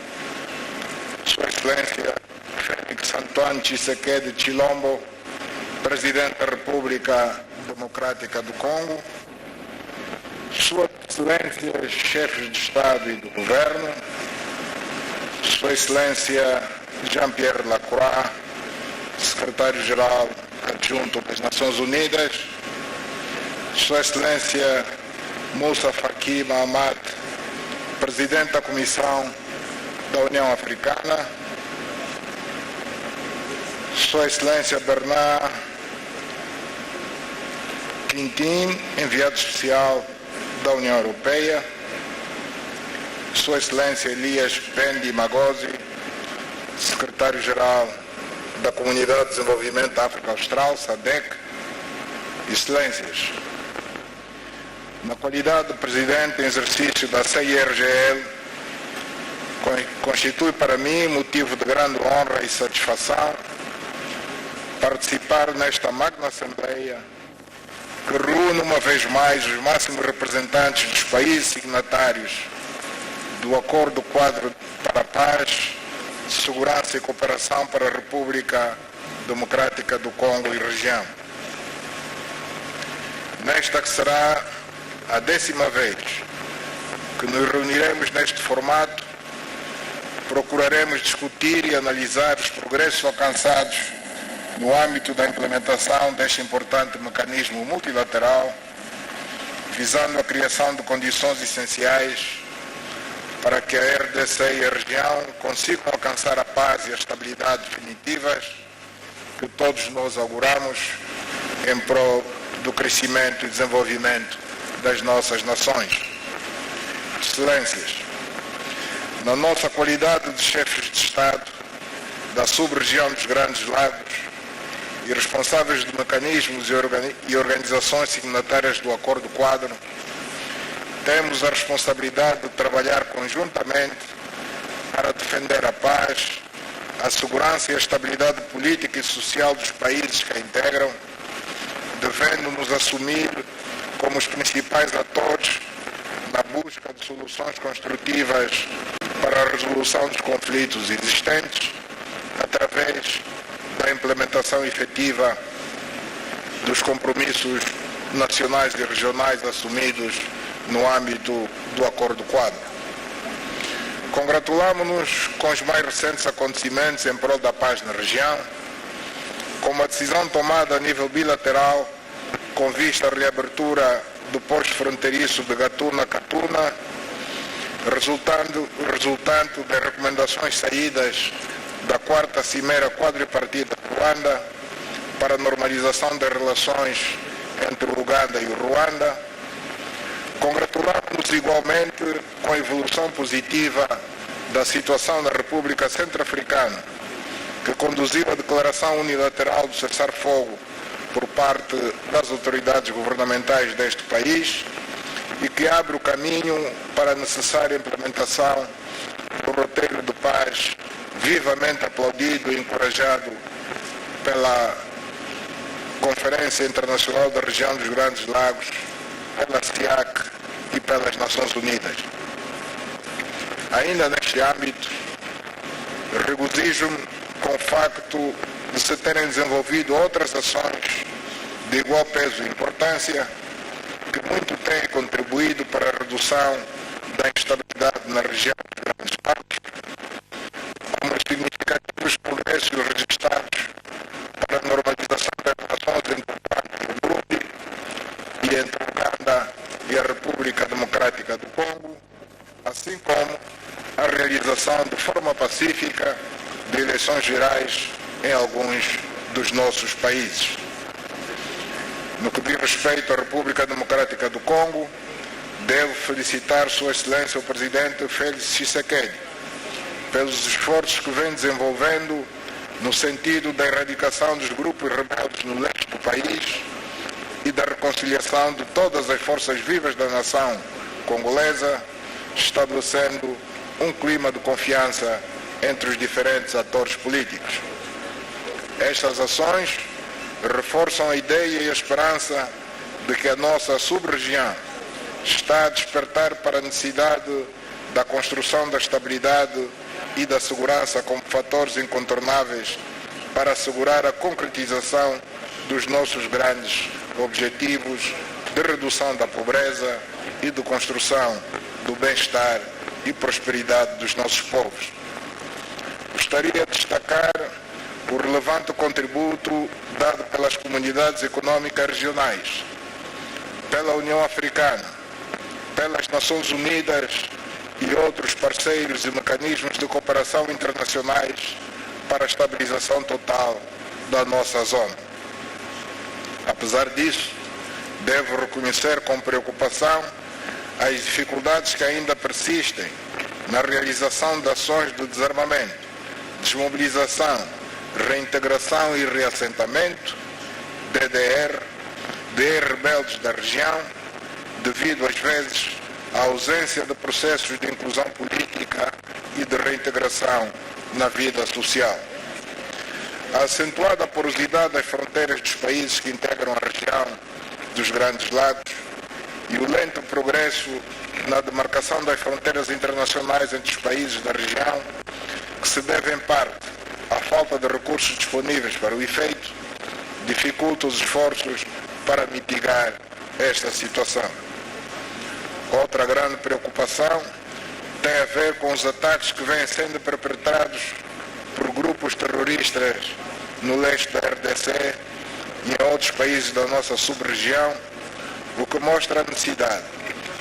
Sua Excelência Félix Antoine Tshisekedi Tshilombo, Presidente da República Democrática do Congo, Sua Excelência Chefes de Estado e do Governo, Sua Excelência Jean-Pierre Lacroix, Secretário-Geral Adjunto das Nações Unidas, Sua Excelência Moussa Faki Mahamat, Presidente da Comissão da União Africana, Sua Excelência Bernard Quintin, Enviado Especial da União Europeia, Sua Excelência Elias Pendi Magosi, Secretário-Geral da Comunidade de Desenvolvimento da África Austral, SADC, Excelências, na qualidade de Presidente em exercício da CIRGL, constitui para mim motivo de grande honra e satisfação participar nesta magna Assembleia que reúne uma vez mais os máximos representantes dos países signatários do Acordo Quadro para a Paz, Segurança e Cooperação para a República Democrática do Congo e região. Nesta que será a 10ª vez que nos reuniremos neste formato, procuraremos discutir e analisar os progressos alcançados no âmbito da implementação deste importante mecanismo multilateral, visando a criação de condições essenciais para que a RDC e a região consigam alcançar a paz e a estabilidade definitivas que todos nós auguramos em prol do crescimento e desenvolvimento das nossas nações. Excelências, na nossa qualidade de chefes de Estado da sub-região dos Grandes Lagos e responsáveis de mecanismos e organizações signatárias do Acordo Quadro, temos a responsabilidade de trabalhar conjuntamente para defender a paz, a segurança e a estabilidade política e social dos países que a integram, devendo-nos assumir como os principais atores na busca de soluções construtivas para a resolução dos conflitos existentes, através da implementação efetiva dos compromissos nacionais e regionais assumidos no âmbito do Acordo Quadro. Congratulamos-nos com os mais recentes acontecimentos em prol da paz na região, como a decisão tomada a nível bilateral com vista à reabertura do posto fronteiriço de Gatuna-Katuna, resultante das recomendações saídas da 4ª Cimeira Quadripartida de Ruanda para a normalização das relações entre o Uganda e o Ruanda. Congratulamos-nos igualmente com a evolução positiva da situação na República Centro-Africana, que conduziu à declaração unilateral do cessar-fogo por parte das autoridades governamentais deste país e que abre o caminho para a necessária implementação do roteiro de paz vivamente aplaudido e encorajado pela Conferência Internacional da Região dos Grandes Lagos, pela SIAC e pelas Nações Unidas. Ainda neste âmbito, regozijo-me com o facto de se terem desenvolvido outras ações de igual peso e importância que muito têm contribuído para a redução da instabilidade na região dos Grandes Lagos, como os significativos progressos registrados para a normalização das relações entre o Uganda e o Burundi e entre o Uganda e a República Democrática do Congo, assim como a realização de forma pacífica de eleições gerais em alguns dos nossos países. No que diz respeito à República Democrática do Congo, devo felicitar Sua Excelência o Presidente Félix Tshisekedi pelos esforços que vem desenvolvendo no sentido da erradicação dos grupos rebeldes no leste do país e da reconciliação de todas as forças vivas da nação congolesa, estabelecendo um clima de confiança entre os diferentes atores políticos. Estas ações reforçam a ideia e a esperança de que a nossa sub-região está a despertar para a necessidade da construção da estabilidade e da segurança como fatores incontornáveis para assegurar a concretização dos nossos grandes objetivos de redução da pobreza e de construção do bem-estar e prosperidade dos nossos povos. Gostaria de destacar o relevante contributo dado pelas comunidades econômicas regionais, pela União Africana, pelas Nações Unidas e outros parceiros e mecanismos de cooperação internacionais para a estabilização total da nossa zona. Apesar disso, devo reconhecer com preocupação as dificuldades que ainda persistem na realização de ações de desarmamento, desmobilização, reintegração e reassentamento, DDR, de rebeldes da região, devido às vezes à ausência de processos de inclusão política e de reintegração na vida social. A acentuada porosidade das fronteiras dos países que integram a região dos Grandes Lagos e o lento progresso na demarcação das fronteiras internacionais entre os países da região, que se deve em parte à falta de recursos disponíveis para o efeito, dificulta os esforços para mitigar esta situação. Outra grande preocupação tem a ver com os ataques que vêm sendo perpetrados por grupos terroristas no leste da RDC e em outros países da nossa sub-região, o que mostra a necessidade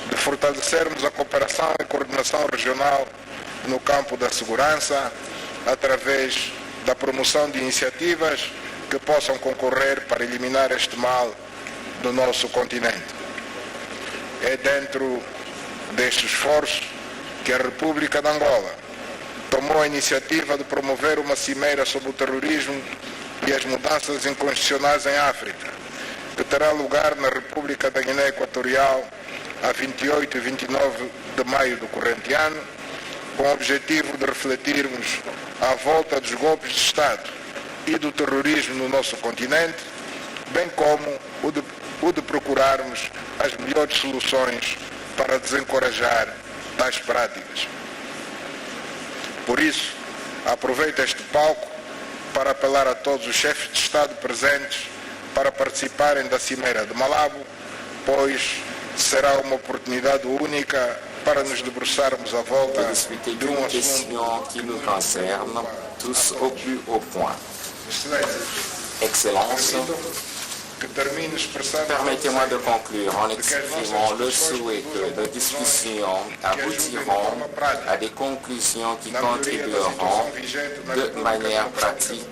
de fortalecermos a cooperação e coordenação regional no campo da segurança, através da promoção de iniciativas que possam concorrer para eliminar este mal do nosso continente. É dentro deste esforço que a República de Angola tomou a iniciativa de promover uma cimeira sobre o terrorismo e as mudanças inconstitucionais em África, que terá lugar na República da Guiné Equatorial a 28 e 29 de maio do corrente ano, com o objetivo de refletirmos à volta dos golpes de Estado e do terrorismo no nosso continente, bem como o de procurarmos as melhores soluções para desencorajar tais práticas. Por isso, aproveito este palco para apelar a todos os chefes de Estado presentes para participarem da Cimeira de Malabo, pois será uma oportunidade única para nos debruçarmos à volta de um assunto
qui nous concerne tous au plus haut point. Excellence, permettez-moi de conclure en exprimant le souhait que nos discussions aboutiront à des conclusions qui contribueront de manière pratique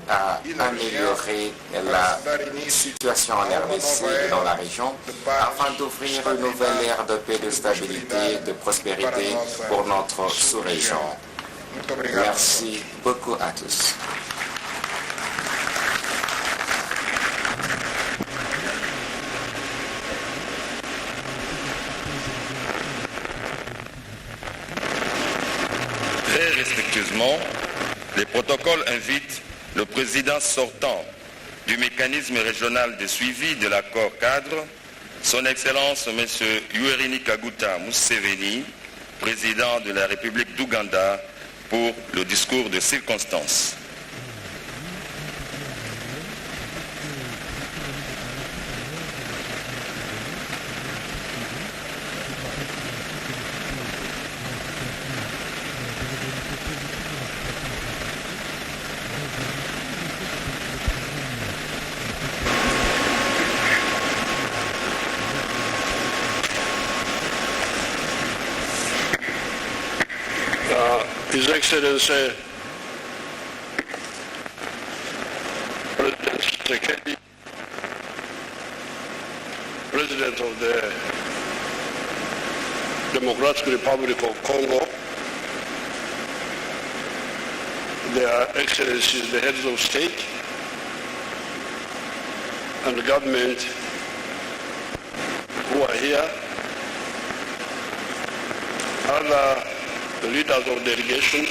à améliorer la situation en RDC et dans la région, afin d'ouvrir une nouvelle ère de paix, de stabilité, de prospérité pour notre sous-région. Merci beaucoup à tous.
Très respectueusement, les protocoles invitent le président sortant du mécanisme régional de suivi de l'accord cadre, son Excellence M. Yoweri Kaguta Museveni, président de la République d'Ouganda, pour le discours de circonstance.
His Excellency President Tshisekedi, President of the Democratic Republic of Congo, Their Excellencies, the heads of state and the government who are here, other the leaders of delegations,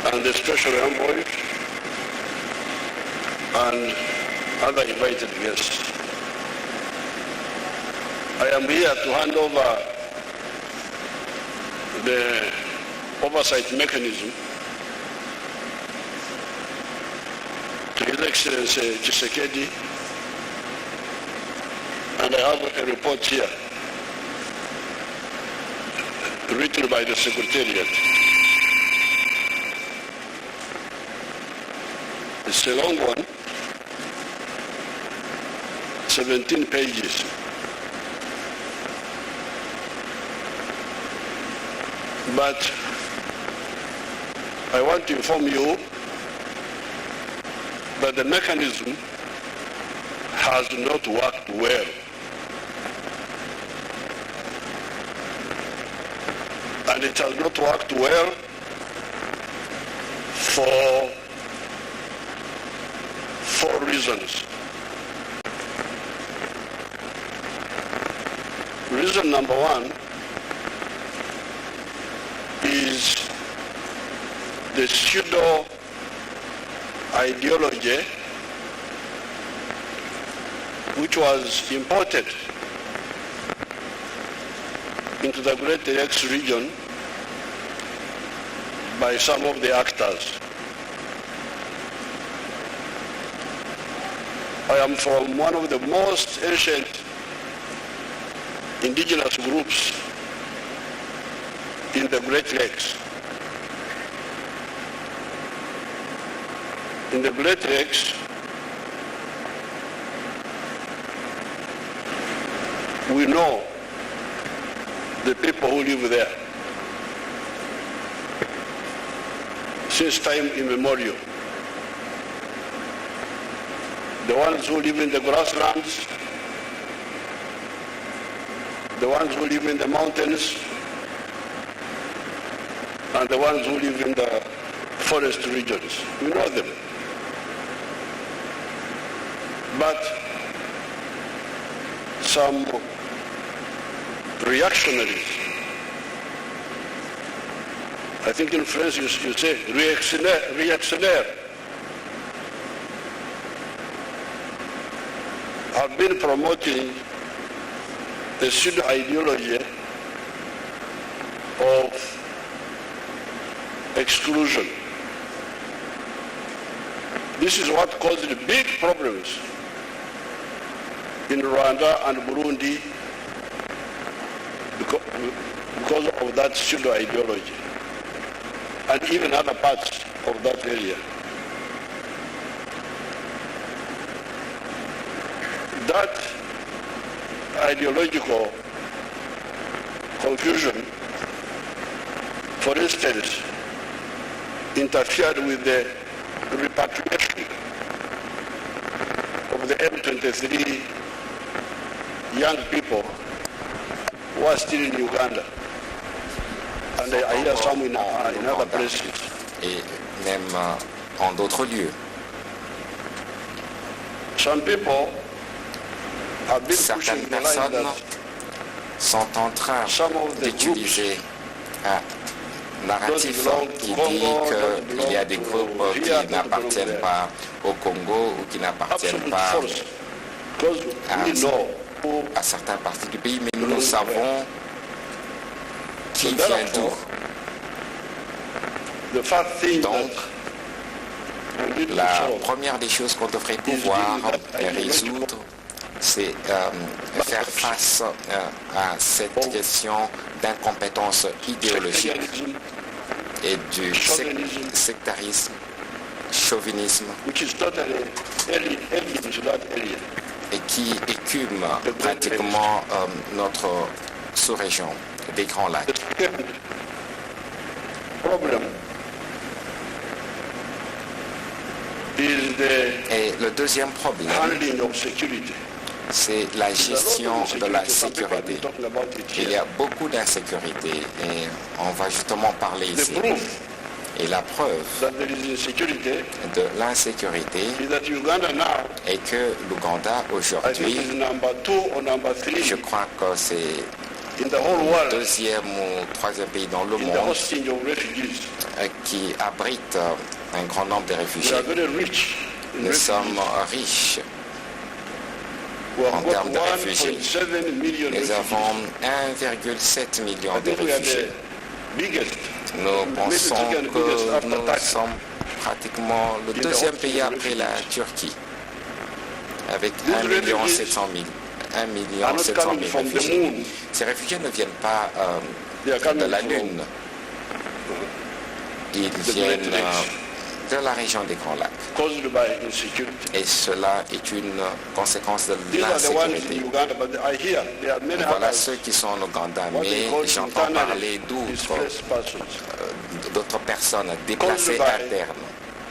and the special envoys, and other invited guests. I am here to hand over the oversight mechanism to His Excellency Tshisekedi, and I have a report here written by the Secretariat. It's a long one, 17 pages. But I want to inform you that the mechanism has not worked well. And it has not worked well for 4 reasons. Reason number 1 is the pseudo ideology which was imported into the Greater Lakes region by some of the actors. I am from one of the most ancient indigenous groups in the Great Lakes. In the Great Lakes, we know the people who live there since time immemorial. The ones who live in the grasslands, the ones who live in the mountains, and the ones who live in the forest regions. We know them. But some reactionaries, I think in French you say reactionnaire, have been promoting the pseudo ideology of exclusion. This is what caused big problems in Rwanda and Burundi because of that pseudo ideology, and even other parts of that area. That ideological confusion, for instance, interfered with the repatriation of the M23 young people who are still in Uganda. And I hear some in other places.
Et même en d'autres lieux.
Some people have been
Certaines
pushing the line
personnes
that
sont en train d'utiliser un narratif qui dit qu'il y a des groupes qui n'appartiennent pas au Congo ou qui n'appartiennent pas à certains parties du pays, mais nous savons qui vient d'où. Donc, la première des choses qu'on devrait pouvoir résoudre, c'est faire face à cette question d'incompétence idéologique et du sectarisme, chauvinisme, et qui écume pratiquement notre sous-région des Grands Lacs. Et le deuxième problème, c'est la gestion de la sécurité. Il y a beaucoup d'insécurité et on va justement parler ici. Et la preuve de l'insécurité est que l'Ouganda aujourd'hui, je crois que c'est le deuxième ou troisième pays dans le monde qui abrite un grand nombre de réfugiés. Nous sommes riches.
have
en
got
termes de réfugiés.
1.7 million
Nous
refugees.
avons 1,7 million
I
de
think we are
réfugiés.
the biggest.
Nous
maybe
pensons
second biggest
que
after
nous
Turkey.
sommes pratiquement le
the
deuxième
option
pays
of
après la
refugees.
Turquie, avec
These
1 million
refugees
700 000. 1
are
million
not
700
coming
000
from the
réfugiés.
moon.
Ces réfugiés ne viennent pas
They are
de
coming
la
from
Lune. Ils
the
viennent
Great Lakes,
de la région des Grands Lacs.
caused by insecurity.
Et cela est une conséquence de
These are the ones in
l'insécurité.
Uganda, but I hear there are many
Voilà
others.
ceux qui sont en Ouganda,
What they
mais
call
j'entends
internally
parler d'autres
displaced persons.
d'autres personnes déplacées
by
internes.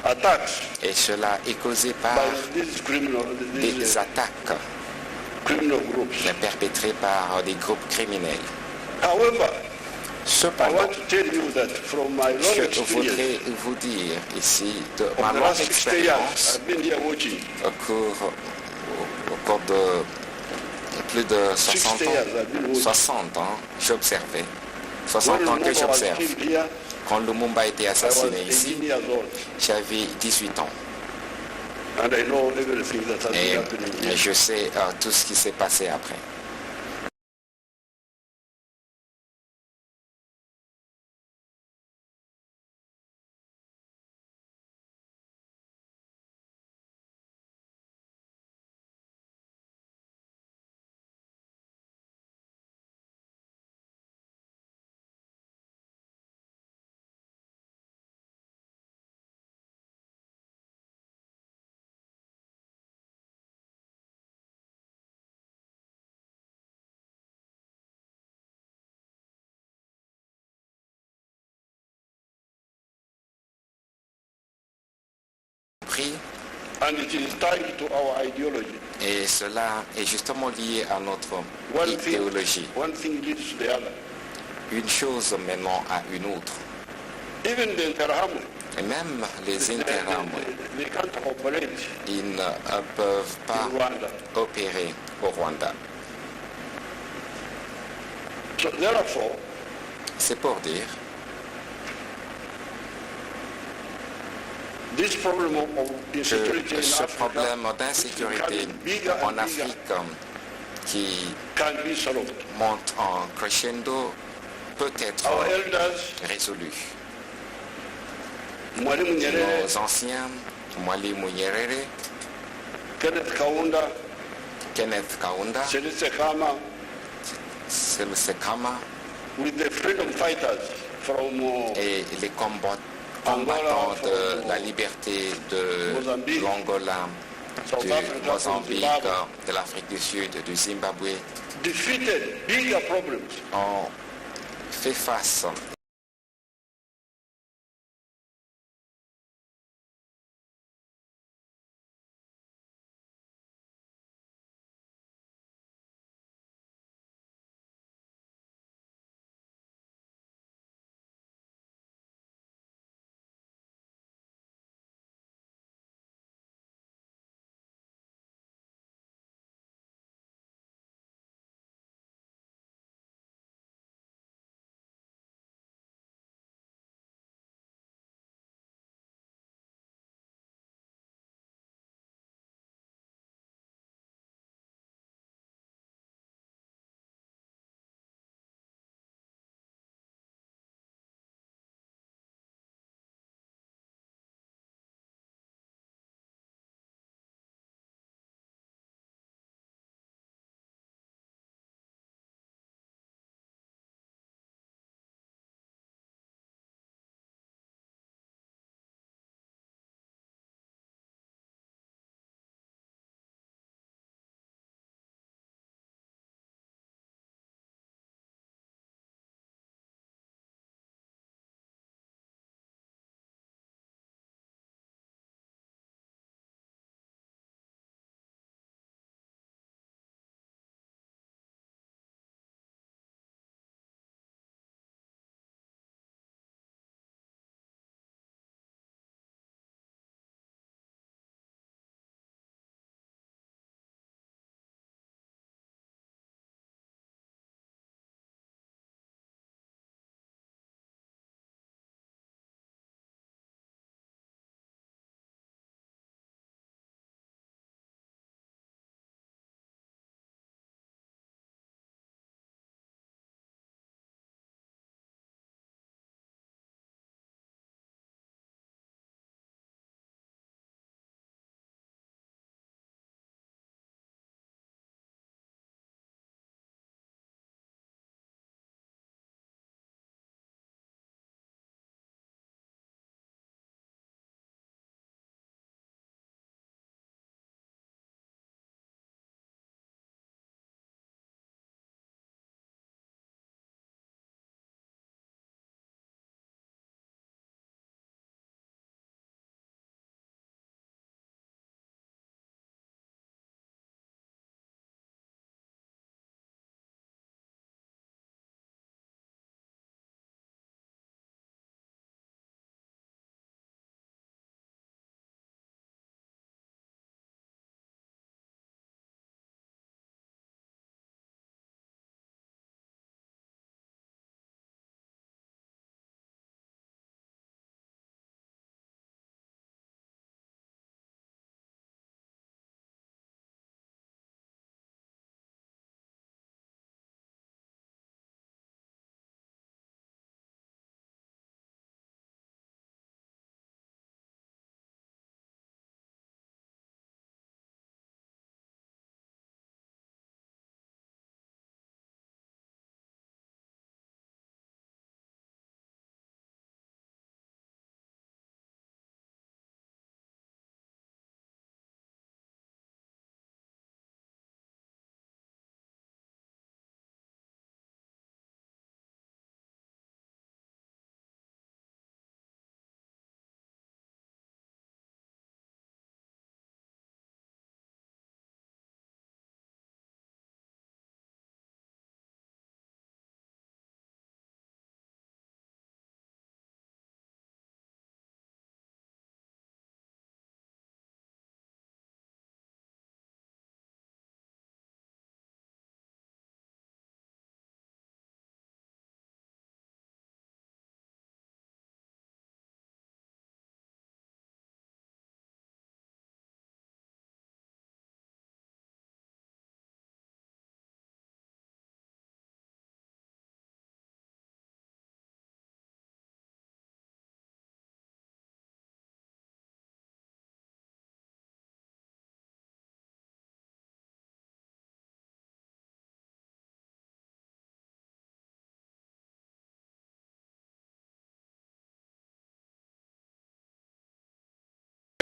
Attacks
Et cela est causé par
by these
des attaques
criminal groups.
perpétrées par des groupes criminels.
However, I
Cependant,
want to tell you that from my long
je
experience,
voudrais vous dire ici de ma
over the
longue
last 60 years,
expérience
I've been here watching.
au cours de plus de 60
years, I've been
ans,
watching.
60 ans, j'observais. 60
When
ans que
Lumumba was
j'observe.
killed here,
Quand Lumumba a été
I was
assassiné ici,
18 years old,
j'avais 18 ans.
and I know everything that has been happening
Et
here.
je sais tout ce qui s'est passé après.
And it is tied to our ideology.
Et cela est justement lié à notre idéologie.
One thing leads to the other.
Une chose menant à une autre.
Even the Interahamwe,
Et même les Interahamwe,
they can't operate
ils ne peuvent pas
in Rwanda.
opérer au Rwanda.
So therefore,
C'est pour dire
this problem of insecurity
que
in
ce
Africa
problème d'insécurité en Afrique qui
can be solved.
monte en crescendo peut être
Our elders,
résolu.
Mwalimu Nyerere,
Nos anciens, Mwalimu Nyerere,
Kenneth Kaunda,
Kenneth Kaunda,
Selise Khama,
Selse Sekama
with the freedom fighters from
et les combattants de la liberté de
Mozambique,
l'Angola,
South
du
Africa,
Mozambique,
Zimbabwe,
de l'Afrique du Sud, du Zimbabwe,
defeated bigger problems.
ont fait face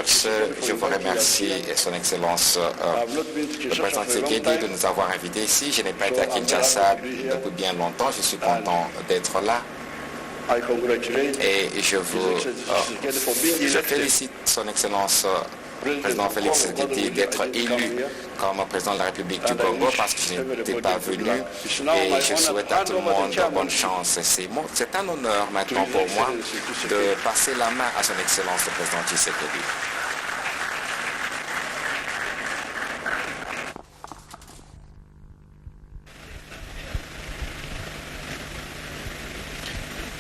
Sur ce, je vous remercie et Son Excellence le président Tshisekedi de nous avoir invités ici. Je n'ai pas été à Kinshasa depuis bien longtemps. Je suis content d'être là. Et je félicite Son Excellence le président Félix Tshisekedi d'être élu comme président de la République du Congo parce que je n'étais pas venu et je souhaite à tout le monde bonne chance. C'est un honneur maintenant pour moi de passer la main à Son Excellence le président Tshisekedi.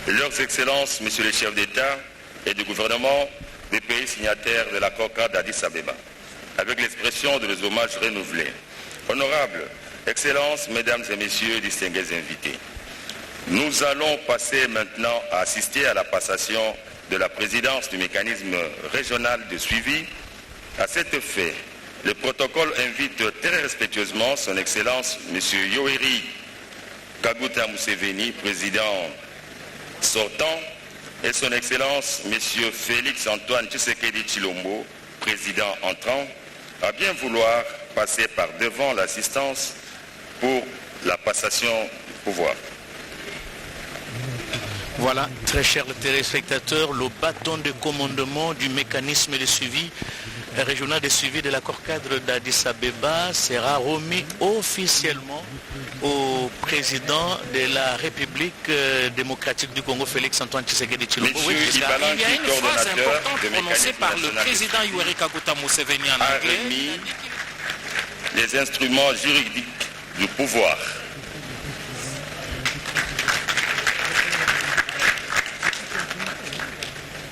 Leurs Excellences, Messieurs les chefs d'État et de gouvernement des pays signataires de l'accord cadre d'Addis Abeba, avec l'expression de nos hommages renouvelés. Honorables Excellences, Mesdames et Messieurs, distingués invités, nous allons passer maintenant à assister à la passation de la présidence du mécanisme régional de suivi. À cet effet, le protocole invite très respectueusement Son Excellence M. Yoweri Kaguta Museveni, président sortant, et Son Excellence M. Félix Antoine Tshisekedi Tshilombo, président entrant, à bien vouloir passer par devant l'assistance pour la passation du pouvoir.
Voilà, très chers téléspectateurs, le bâton de commandement du mécanisme de suivi régional de suivi de l'accord cadre d'Addis Abeba sera remis officiellement au président de la République démocratique du Congo, Félix Antoine Tshisekedi Tshilombo.
Oui, il y a une phrase importante
prononcée par le président Yoweri Kaguta Museveni en anglais.
Les instruments juridiques du pouvoir.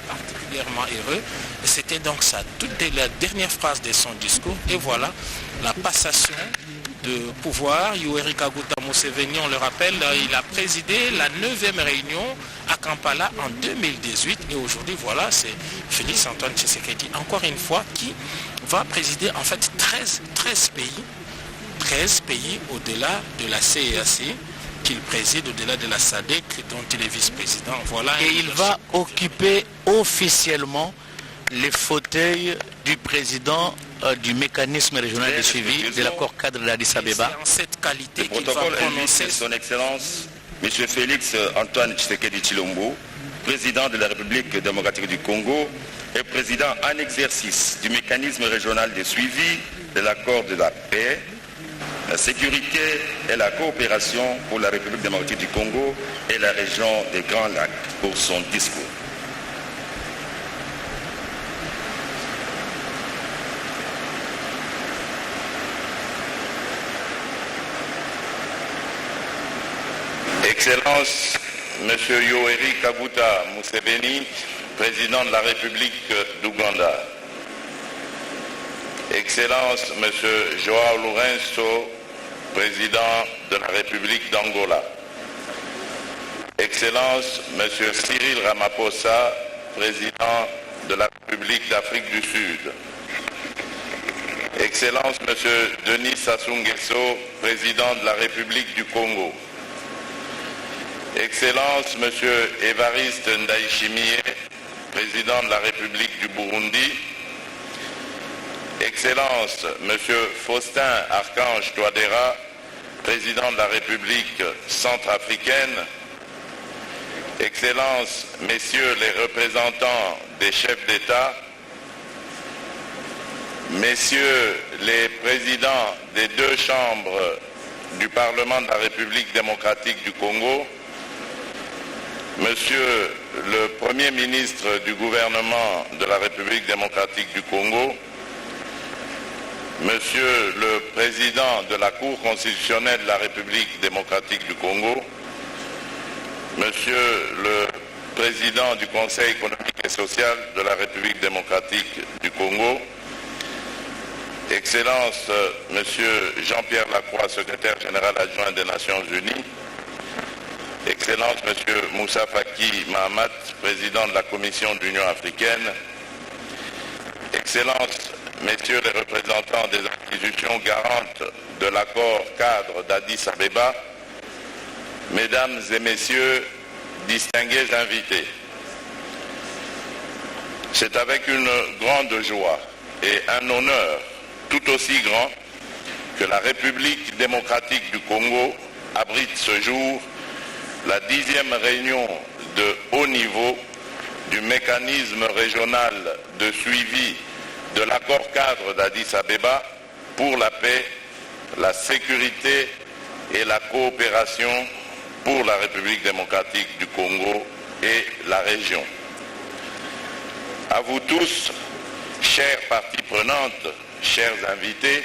Particulièrement heureux. C'était donc ça, toute la dernière phrase de son discours. Et voilà, la passation de pouvoir. Yoweri Kaguta Museveni, on le rappelle, il a présidé la 9e réunion à Kampala en 2018. Et aujourd'hui, voilà, c'est Félix Antoine Tshisekedi, encore une fois, qui va présider en fait 13 pays au-delà de la CEAC, qu'il préside au-delà de la SADC, dont il est vice-président. Voilà. Et il va occuper officiellement les fauteuils du président du mécanisme régional de suivi de l'accord cadre d'Addis Abeba.
En cette qualité, le protocole invite Son Excellence M. Félix Antoine Tshisekedi Tshilombo, président de la République démocratique du Congo et président en exercice du mécanisme régional de suivi de l'accord de la paix, la sécurité et la coopération pour la République démocratique du Congo et la région des Grands Lacs pour son discours. Excellence, M. Yoweri Kaguta Museveni, président de la République d'Ouganda. Excellence, M. João Lourenço, président de la République d'Angola. Excellence, M. Cyril Ramaphosa, président de la République d'Afrique du Sud. Excellence, M. Denis Sassou Nguesso, président de la République du Congo. Excellence, M. Évariste Ndayishimiye, président de la République du Burundi. Excellence, M. Faustin Archange Touadéra, président de la République centrafricaine. Excellence, Messieurs les représentants des chefs d'État, Messieurs les présidents des deux chambres du Parlement de la République démocratique du Congo, Monsieur le Premier ministre du gouvernement de la République démocratique du Congo, Monsieur le Président de la Cour constitutionnelle de la République démocratique du Congo, Monsieur le Président du Conseil économique et social de la République démocratique du Congo, Excellence Monsieur Jean-Pierre Lacroix, secrétaire général adjoint des Nations Unies, Excellence Monsieur Moussa Faki Mahamat, président de la Commission de l'Union africaine, Excellence Messieurs les représentants des institutions garantes de l'accord cadre d'Addis Abeba, Mesdames et Messieurs, distingués invités, C'est avec une grande joie et un honneur tout aussi grand que la République démocratique du Congo abrite ce jour la 10e réunion de haut niveau du mécanisme régional de suivi de l'accord cadre d'Addis Abeba pour la paix, la sécurité et la coopération pour la République démocratique du Congo et la région. À vous tous, chères parties prenantes, chers invités,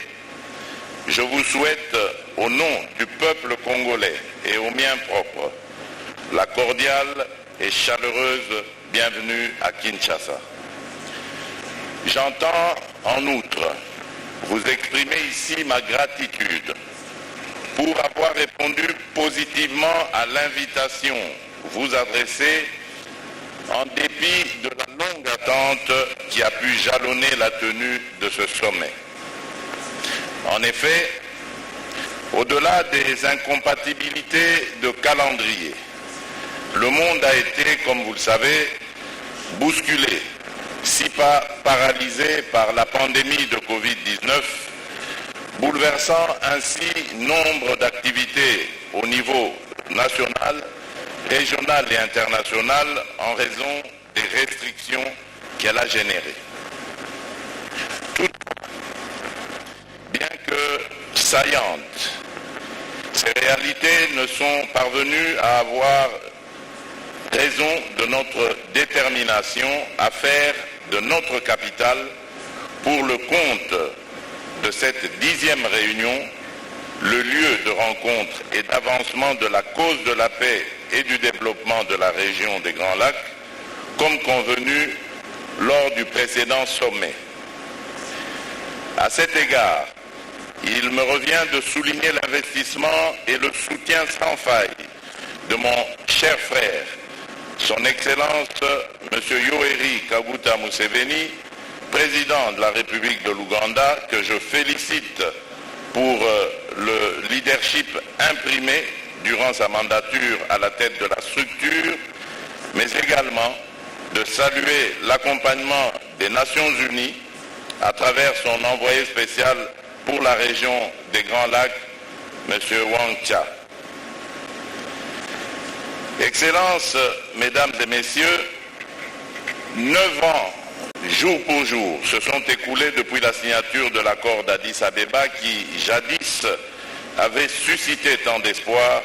je vous souhaite, au nom du peuple congolais et au mien propre, la cordiale et chaleureuse bienvenue à Kinshasa. J'entends en outre vous exprimer ici ma gratitude pour avoir répondu positivement à l'invitation vous adressée en dépit de la longue attente qui a pu jalonner la tenue de ce sommet. En effet, au-delà des incompatibilités de calendrier, le monde a été, comme vous le savez, bousculé, si pas paralysé par la pandémie de Covid-19, bouleversant ainsi nombre d'activités au niveau national, régional et international en raison des restrictions qu'elle a générées. Bien que saillantes, ces réalités ne sont parvenues à avoir raison de notre détermination à faire de notre capitale, pour le compte de cette 10e réunion, le lieu de rencontre et d'avancement de la cause de la paix et du développement de la région des Grands Lacs, comme convenu lors du précédent sommet. À cet égard, il me revient de souligner l'investissement et le soutien sans faille de mon cher frère, son Excellence M. Yoweri Kaguta Museveni, président de la République de l'Ouganda, que je félicite pour le leadership imprimé durant sa mandature à la tête de la structure, mais également de saluer l'accompagnement des Nations Unies à travers son envoyé spécial pour la région des Grands Lacs, M. Wang Chia. Excellences, Mesdames et Messieurs, 9 ans, jour pour jour, se sont écoulés depuis la signature de l'accord d'Addis Abeba qui, jadis, avait suscité tant d'espoir,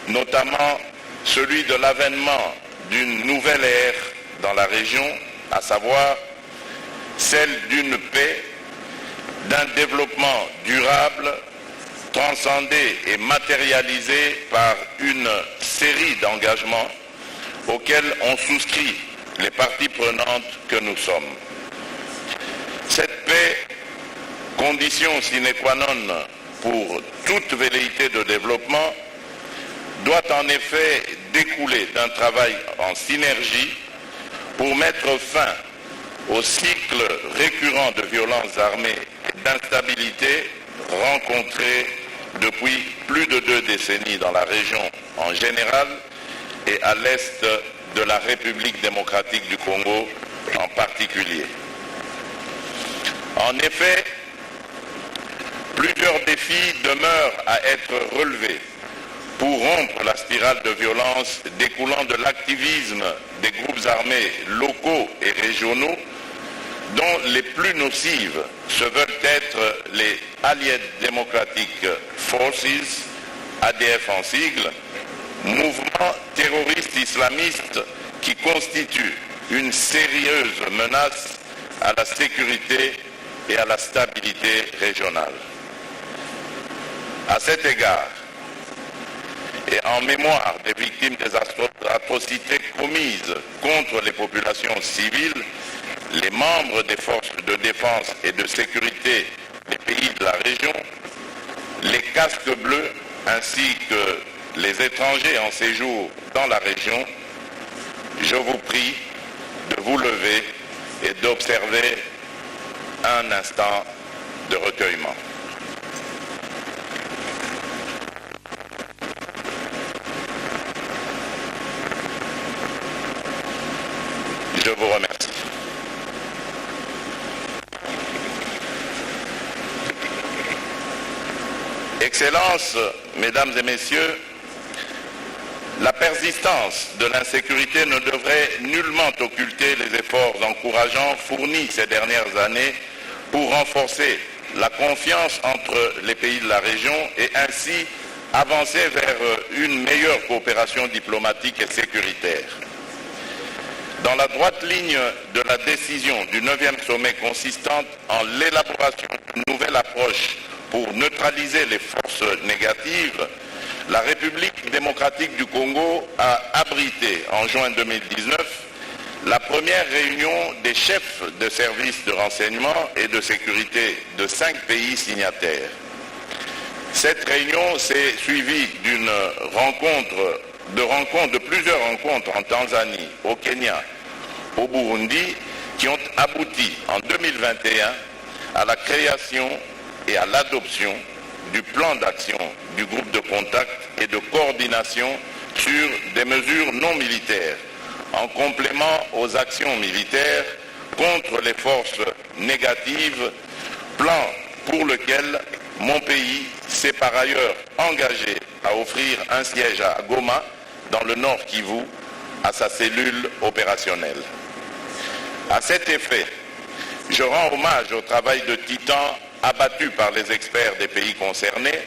notamment celui de l'avènement d'une nouvelle ère dans la région, à savoir celle d'une paix, d'un développement durable, transcendé et matérialisé par une série d'engagements auxquels ont souscrit les parties prenantes que nous sommes. Cette paix, condition sine qua non pour toute velléité de développement, doit en effet découler d'un travail en synergie pour mettre fin au cycle récurrent de violences armées et d'instabilité rencontrées depuis plus de 2 décennies dans la région en général et à l'est de la République démocratique du Congo en particulier. En effet, plusieurs défis demeurent à être relevés pour rompre la spirale de violence découlant de l'activisme des groupes armés locaux et régionaux, dont les plus nocives se veulent être les Allied Democratic Forces, ADF en sigle, mouvement terroriste islamiste qui constitue une sérieuse menace à la sécurité et à la stabilité régionale. À cet égard, et en mémoire des victimes des atrocités commises contre les populations civiles, les membres des forces de défense et de sécurité des pays de la région, les casques bleus ainsi que les étrangers en séjour dans la région, je vous prie de vous lever et d'observer un instant de recueillement. Je vous remercie. Excellences, Mesdames et Messieurs, la persistance de l'insécurité ne devrait nullement occulter les efforts encourageants fournis ces dernières années pour renforcer la confiance entre les pays de la région et ainsi avancer vers une meilleure coopération diplomatique et sécuritaire. Dans la droite ligne de la décision du 9e sommet consistant en l'élaboration d'une nouvelle approche pour neutraliser les forces négatives, la République démocratique du Congo a abrité en juin 2019 la première réunion des chefs de services de renseignement et de sécurité de 5 pays signataires. Cette réunion s'est suivie de plusieurs rencontres en Tanzanie, au Kenya, au Burundi, qui ont abouti en 2021 à la création et à l'adoption du plan d'action du groupe de contact et de coordination sur des mesures non militaires, en complément aux actions militaires contre les forces négatives, plan pour lequel mon pays s'est par ailleurs engagé à offrir un siège à Goma, dans le Nord Kivu, à sa cellule opérationnelle. À cet effet, je rends hommage au travail de titan abattu par les experts des pays concernés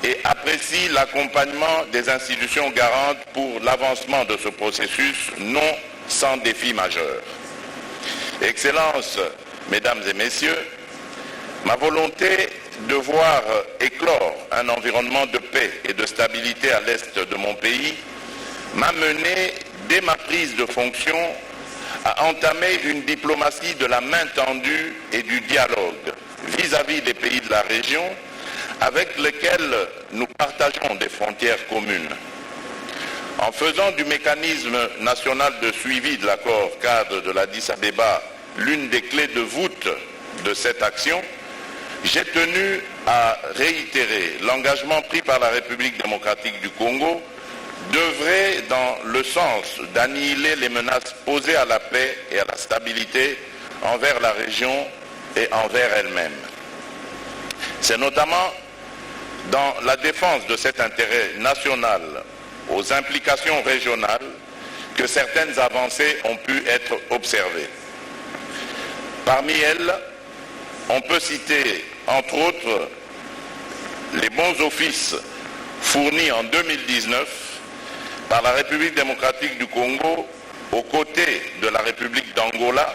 et apprécie l'accompagnement des institutions garantes pour l'avancement de ce processus non sans défi majeur. Excellences, Mesdames et Messieurs, ma volonté de voir éclore un environnement de paix et de stabilité à l'est de mon pays m'a mené, dès ma prise de fonction, à entamer une diplomatie de la main tendue et du dialogue vis-à-vis des pays de la région avec lesquels nous partageons des frontières communes. En faisant du mécanisme national de suivi de l'accord cadre de l'Addis Abeba l'une des clés de voûte de cette action, j'ai tenu à réitérer l'engagement pris par la République démocratique du Congo d'œuvrer dans le sens d'annihiler les menaces posées à la paix et à la stabilité envers la région et envers elle-même. C'est notamment dans la défense de cet intérêt national aux implications régionales que certaines avancées ont pu être observées. Parmi elles, on peut citer, entre autres, les bons offices fournis en 2019 par la République démocratique du Congo aux côtés de la République d'Angola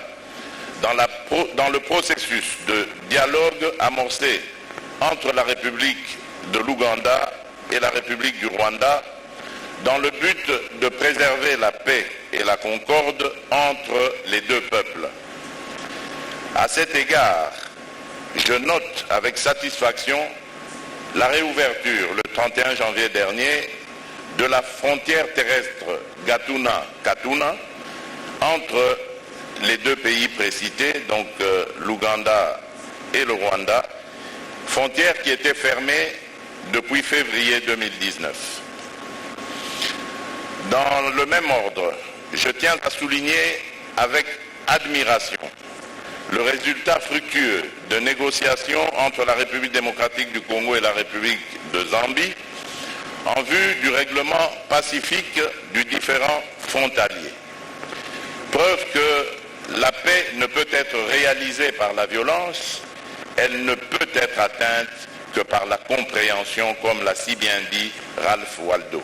dans le processus de dialogue amorcé entre la République de l'Ouganda et la République du Rwanda dans le but de préserver la paix et la concorde entre les deux peuples. À cet égard, je note avec satisfaction la réouverture le 31 janvier dernier de la frontière terrestre Gatuna-Katuna entre les deux pays précités, donc l'Ouganda et le Rwanda, frontière qui était fermée depuis février 2019. Dans le même ordre, je tiens à souligner avec admiration le résultat fructueux de négociations entre la République démocratique du Congo et la République de Zambie en vue du règlement pacifique du différend frontalier. Preuve que la paix ne peut être réalisée par la violence, elle ne peut être atteinte que par la compréhension, comme l'a si bien dit Ralph Waldo.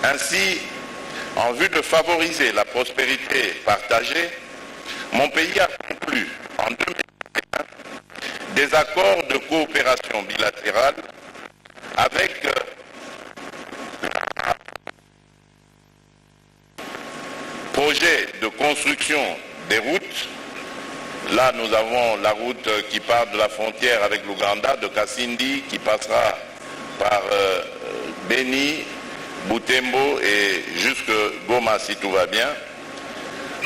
Ainsi, en vue de favoriser la prospérité partagée, mon pays a conclu en 2021 des accords de coopération bilatérale avec projet de construction des routes. Là, nous avons la route qui part de la frontière avec l'Ouganda, de Kasindi, qui passera par Beni, Butembo et jusque Goma, si tout va bien.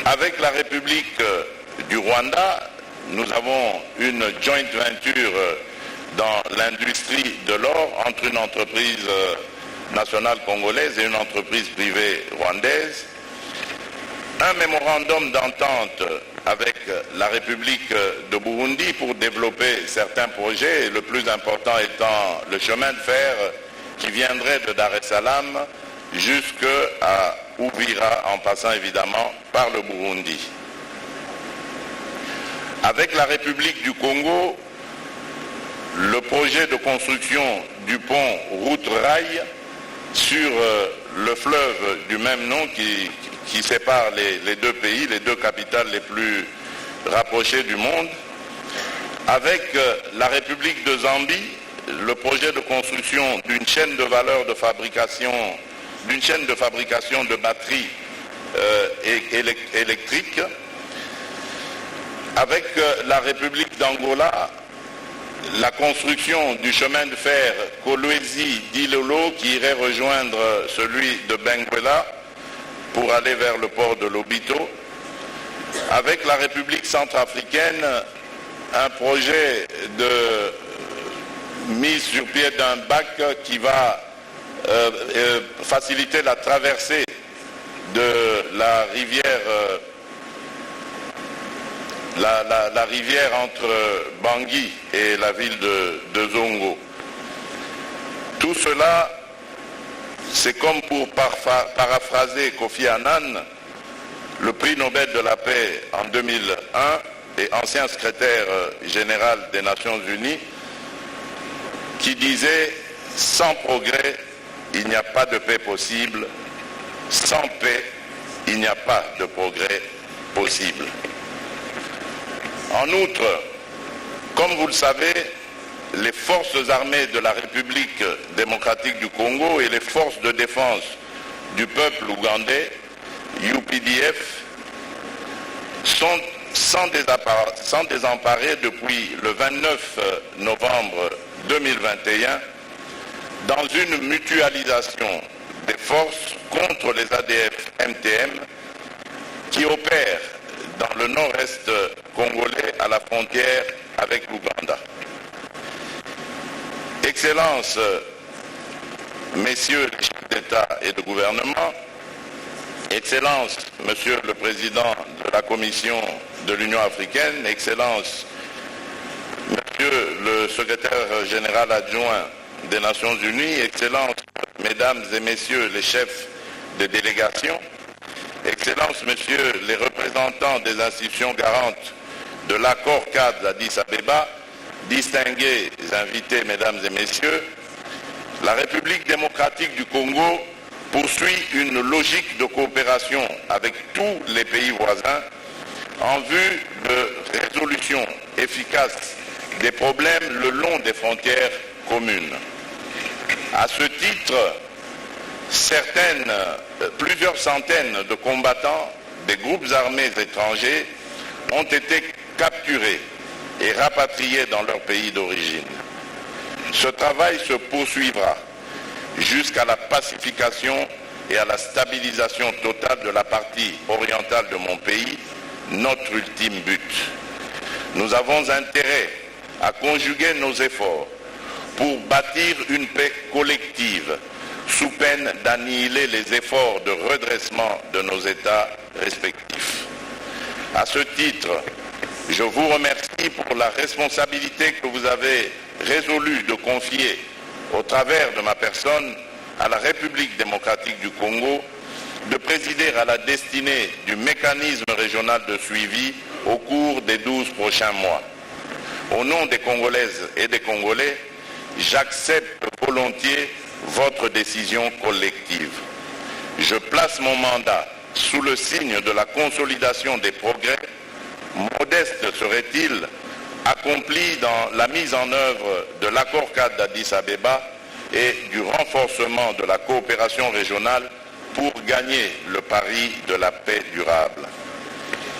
Avec la République du Rwanda, nous avons une joint venture dans l'industrie de l'or entre une entreprise nationale congolaise et une entreprise privée rwandaise. Un mémorandum d'entente
avec la République de Burundi pour développer certains projets, le plus important étant le chemin de fer qui viendrait de Dar es Salaam jusqu'à Uvira, en passant évidemment par le Burundi. Avec la République du Congo, le projet de construction du pont route-rail sur le fleuve du même nom qui sépare les deux pays, les deux capitales les plus rapprochées du monde. Avec la République de Zambie, le projet de construction d'une chaîne de valeur de fabrication, d'une chaîne de fabrication de batteries électriques. Avec la République d'Angola, la construction du chemin de fer Kolwezi-Dilolo qui irait rejoindre celui de Benguela pour aller vers le port de Lobito. Avec la République centrafricaine, un projet de mise sur pied d'un bac qui va faciliter la traversée de la rivière la rivière entre Bangui et la ville de Zongo. Tout cela, c'est comme pour paraphraser Kofi Annan, le prix Nobel de la paix en 2001 et ancien secrétaire général des Nations Unies, qui disait « Sans progrès, il n'y a pas de paix possible. Sans paix, il n'y a pas de progrès possible. » En outre, comme vous le savez, les forces armées de la République démocratique du Congo et les forces de défense du peuple ougandais, UPDF, sont sans désemparer depuis le 29 novembre 2021 dans une mutualisation des forces contre les ADF-MTM qui opèrent dans le nord-est congolais à la frontière avec l'Ouganda. Excellences, messieurs les chefs d'État et de gouvernement, Excellences, Monsieur le Président de la Commission de l'Union africaine, Excellences, Monsieur le Secrétaire général adjoint des Nations Unies, Excellences, Mesdames et Messieurs les chefs de délégation, Excellences, Messieurs les représentants des institutions garantes de l'accord cadre d'Addis Abeba, distingués invités, Mesdames et Messieurs, la République démocratique du Congo poursuit une logique de coopération avec tous les pays voisins en vue de résolution efficace des problèmes le long des frontières communes. À ce titre, plusieurs centaines de combattants des groupes armés étrangers ont été capturés et rapatriés dans leur pays d'origine. Ce travail se poursuivra jusqu'à la pacification et à la stabilisation totale de la partie orientale de mon pays, notre ultime but. Nous avons intérêt à conjuguer nos efforts pour bâtir une paix collective sous peine d'annihiler les efforts de redressement de nos États respectifs. À ce titre, je vous remercie pour la responsabilité que vous avez résolu de confier au travers de ma personne à la République démocratique du Congo de présider à la destinée du mécanisme régional de suivi au cours des 12 prochains mois. Au nom des Congolaises et des Congolais, j'accepte volontiers votre décision collective. Je place mon mandat sous le signe de la consolidation des progrès, modeste serait-il, accomplis dans la mise en œuvre de l'accord cadre d'Addis Abeba et du renforcement de la coopération régionale pour gagner le pari de la paix durable.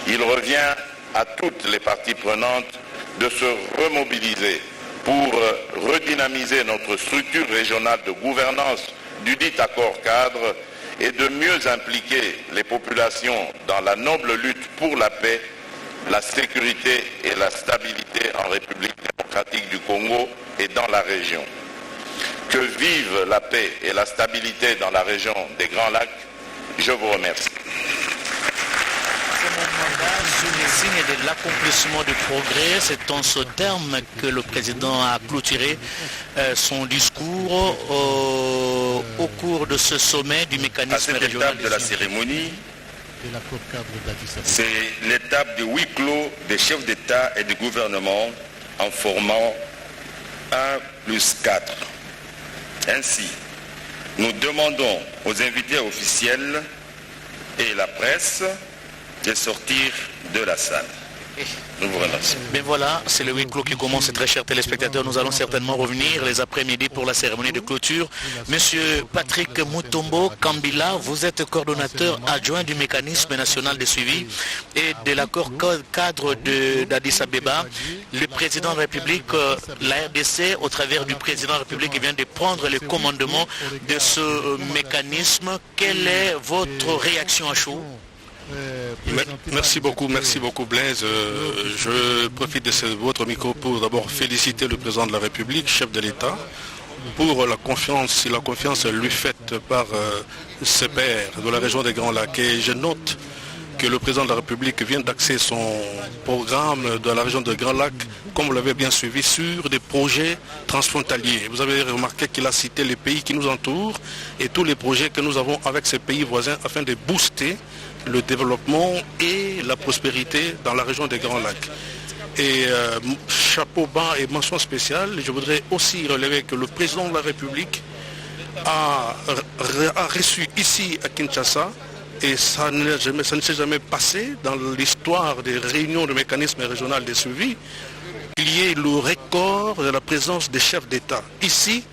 Il revient à toutes les parties prenantes de se remobiliser pour redynamiser notre structure régionale de gouvernance du dit accord cadre et de mieux impliquer les populations dans la noble lutte pour la paix, la sécurité et la stabilité en République démocratique du Congo et dans la région. Que vive la paix et la stabilité dans la région des Grands Lacs. Je vous remercie.
Sur les signes de l'accomplissement du progrès, c'est en ce terme que le président a clôturé son discours au cours de ce sommet du mécanisme
à cette
régional.
étape de la cérémonie, c'est l'étape de huis clos des chefs d'État et de gouvernement en formant 1+4. Ainsi, nous demandons aux invités officiels et la presse de sortir de la salle. Nous vous remercions.
Mais voilà, c'est le huis clos qui commence, très chers téléspectateurs. Nous allons certainement revenir les après-midi pour la cérémonie de clôture. Monsieur Patrick Mutombo Kambila, vous êtes coordonnateur adjoint du mécanisme national de suivi et de l'accord cadre d'Addis Abeba. Le président de la République, la RDC, au travers du président de la République, vient de prendre le commandement de ce mécanisme. Quelle est votre réaction à chaud ?
Merci beaucoup Blaise. Je profite de votre micro pour d'abord féliciter le président de la République, chef de l'État, pour la confiance lui faite par ses pairs de la région des Grands Lacs. Et je note que le président de la République vient d'axer son programme de la région des Grands Lacs, comme vous l'avez bien suivi, sur des projets transfrontaliers. Vous avez remarqué qu'il a cité les pays qui nous entourent et tous les projets que nous avons avec ces pays voisins afin de booster le développement et la prospérité dans la région des Grands Lacs. Et chapeau bas et mention spéciale, je voudrais aussi relever que le président de la République a reçu ici à Kinshasa, et ça ne s'est jamais passé dans l'histoire des réunions de mécanisme régional de suivi, qu'il y ait le record de la présence des chefs d'État. Ici,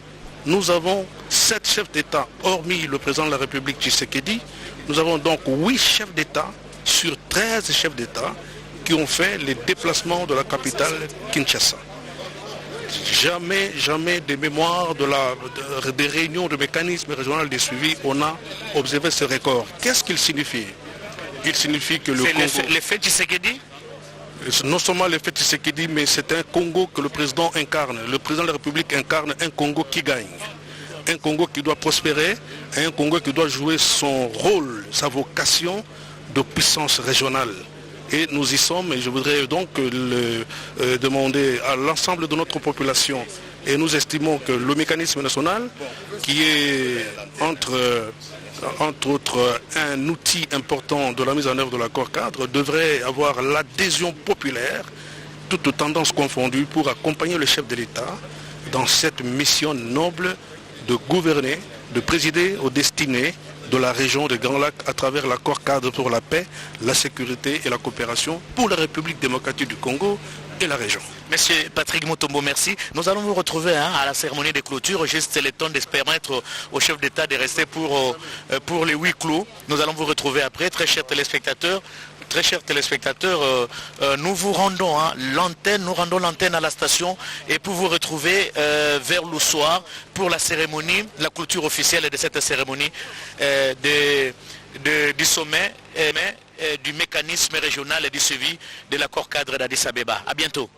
nous avons 7 chefs d'État, hormis le président de la République Tshisekedi. Nous avons donc 8 chefs d'État sur 13 chefs d'État qui ont fait les déplacements de la capitale Kinshasa. Jamais des mémoires des réunions de mécanisme régional de suivi, on a observé ce record. Qu'est-ce qu'il signifie? Il signifie que le Congo...
C'est l'effet Tshisekedi?
Non seulement l'effet Tshisekedi, mais c'est un Congo que le président incarne. Le président de la République incarne un Congo qui gagne. Un Congo qui doit prospérer, un Congo qui doit jouer son rôle, sa vocation de puissance régionale. Et nous y sommes, et je voudrais donc demander à l'ensemble de notre population, et nous estimons que le mécanisme national, qui est entre autres un outil important de la mise en œuvre de l'accord cadre, devrait avoir l'adhésion populaire, toutes tendances confondues, pour accompagner le chef de l'État dans cette mission noble de gouverner, de présider aux destinées de la région des Grands Lacs à travers l'accord cadre pour la paix, la sécurité et la coopération pour la République démocratique du Congo et la région.
Monsieur Patrick Mutombo, merci. Nous allons vous retrouver à la cérémonie de clôture. Juste le temps de permettre au chef d'État de rester pour les huis clos. Nous allons vous retrouver après, très chers téléspectateurs. Très chers téléspectateurs, nous vous rendons l'antenne à la station et pour vous retrouver vers le soir pour la cérémonie, la clôture officielle de cette cérémonie du sommet du mécanisme régional et du suivi de l'accord cadre d'Addis Abeba. À bientôt.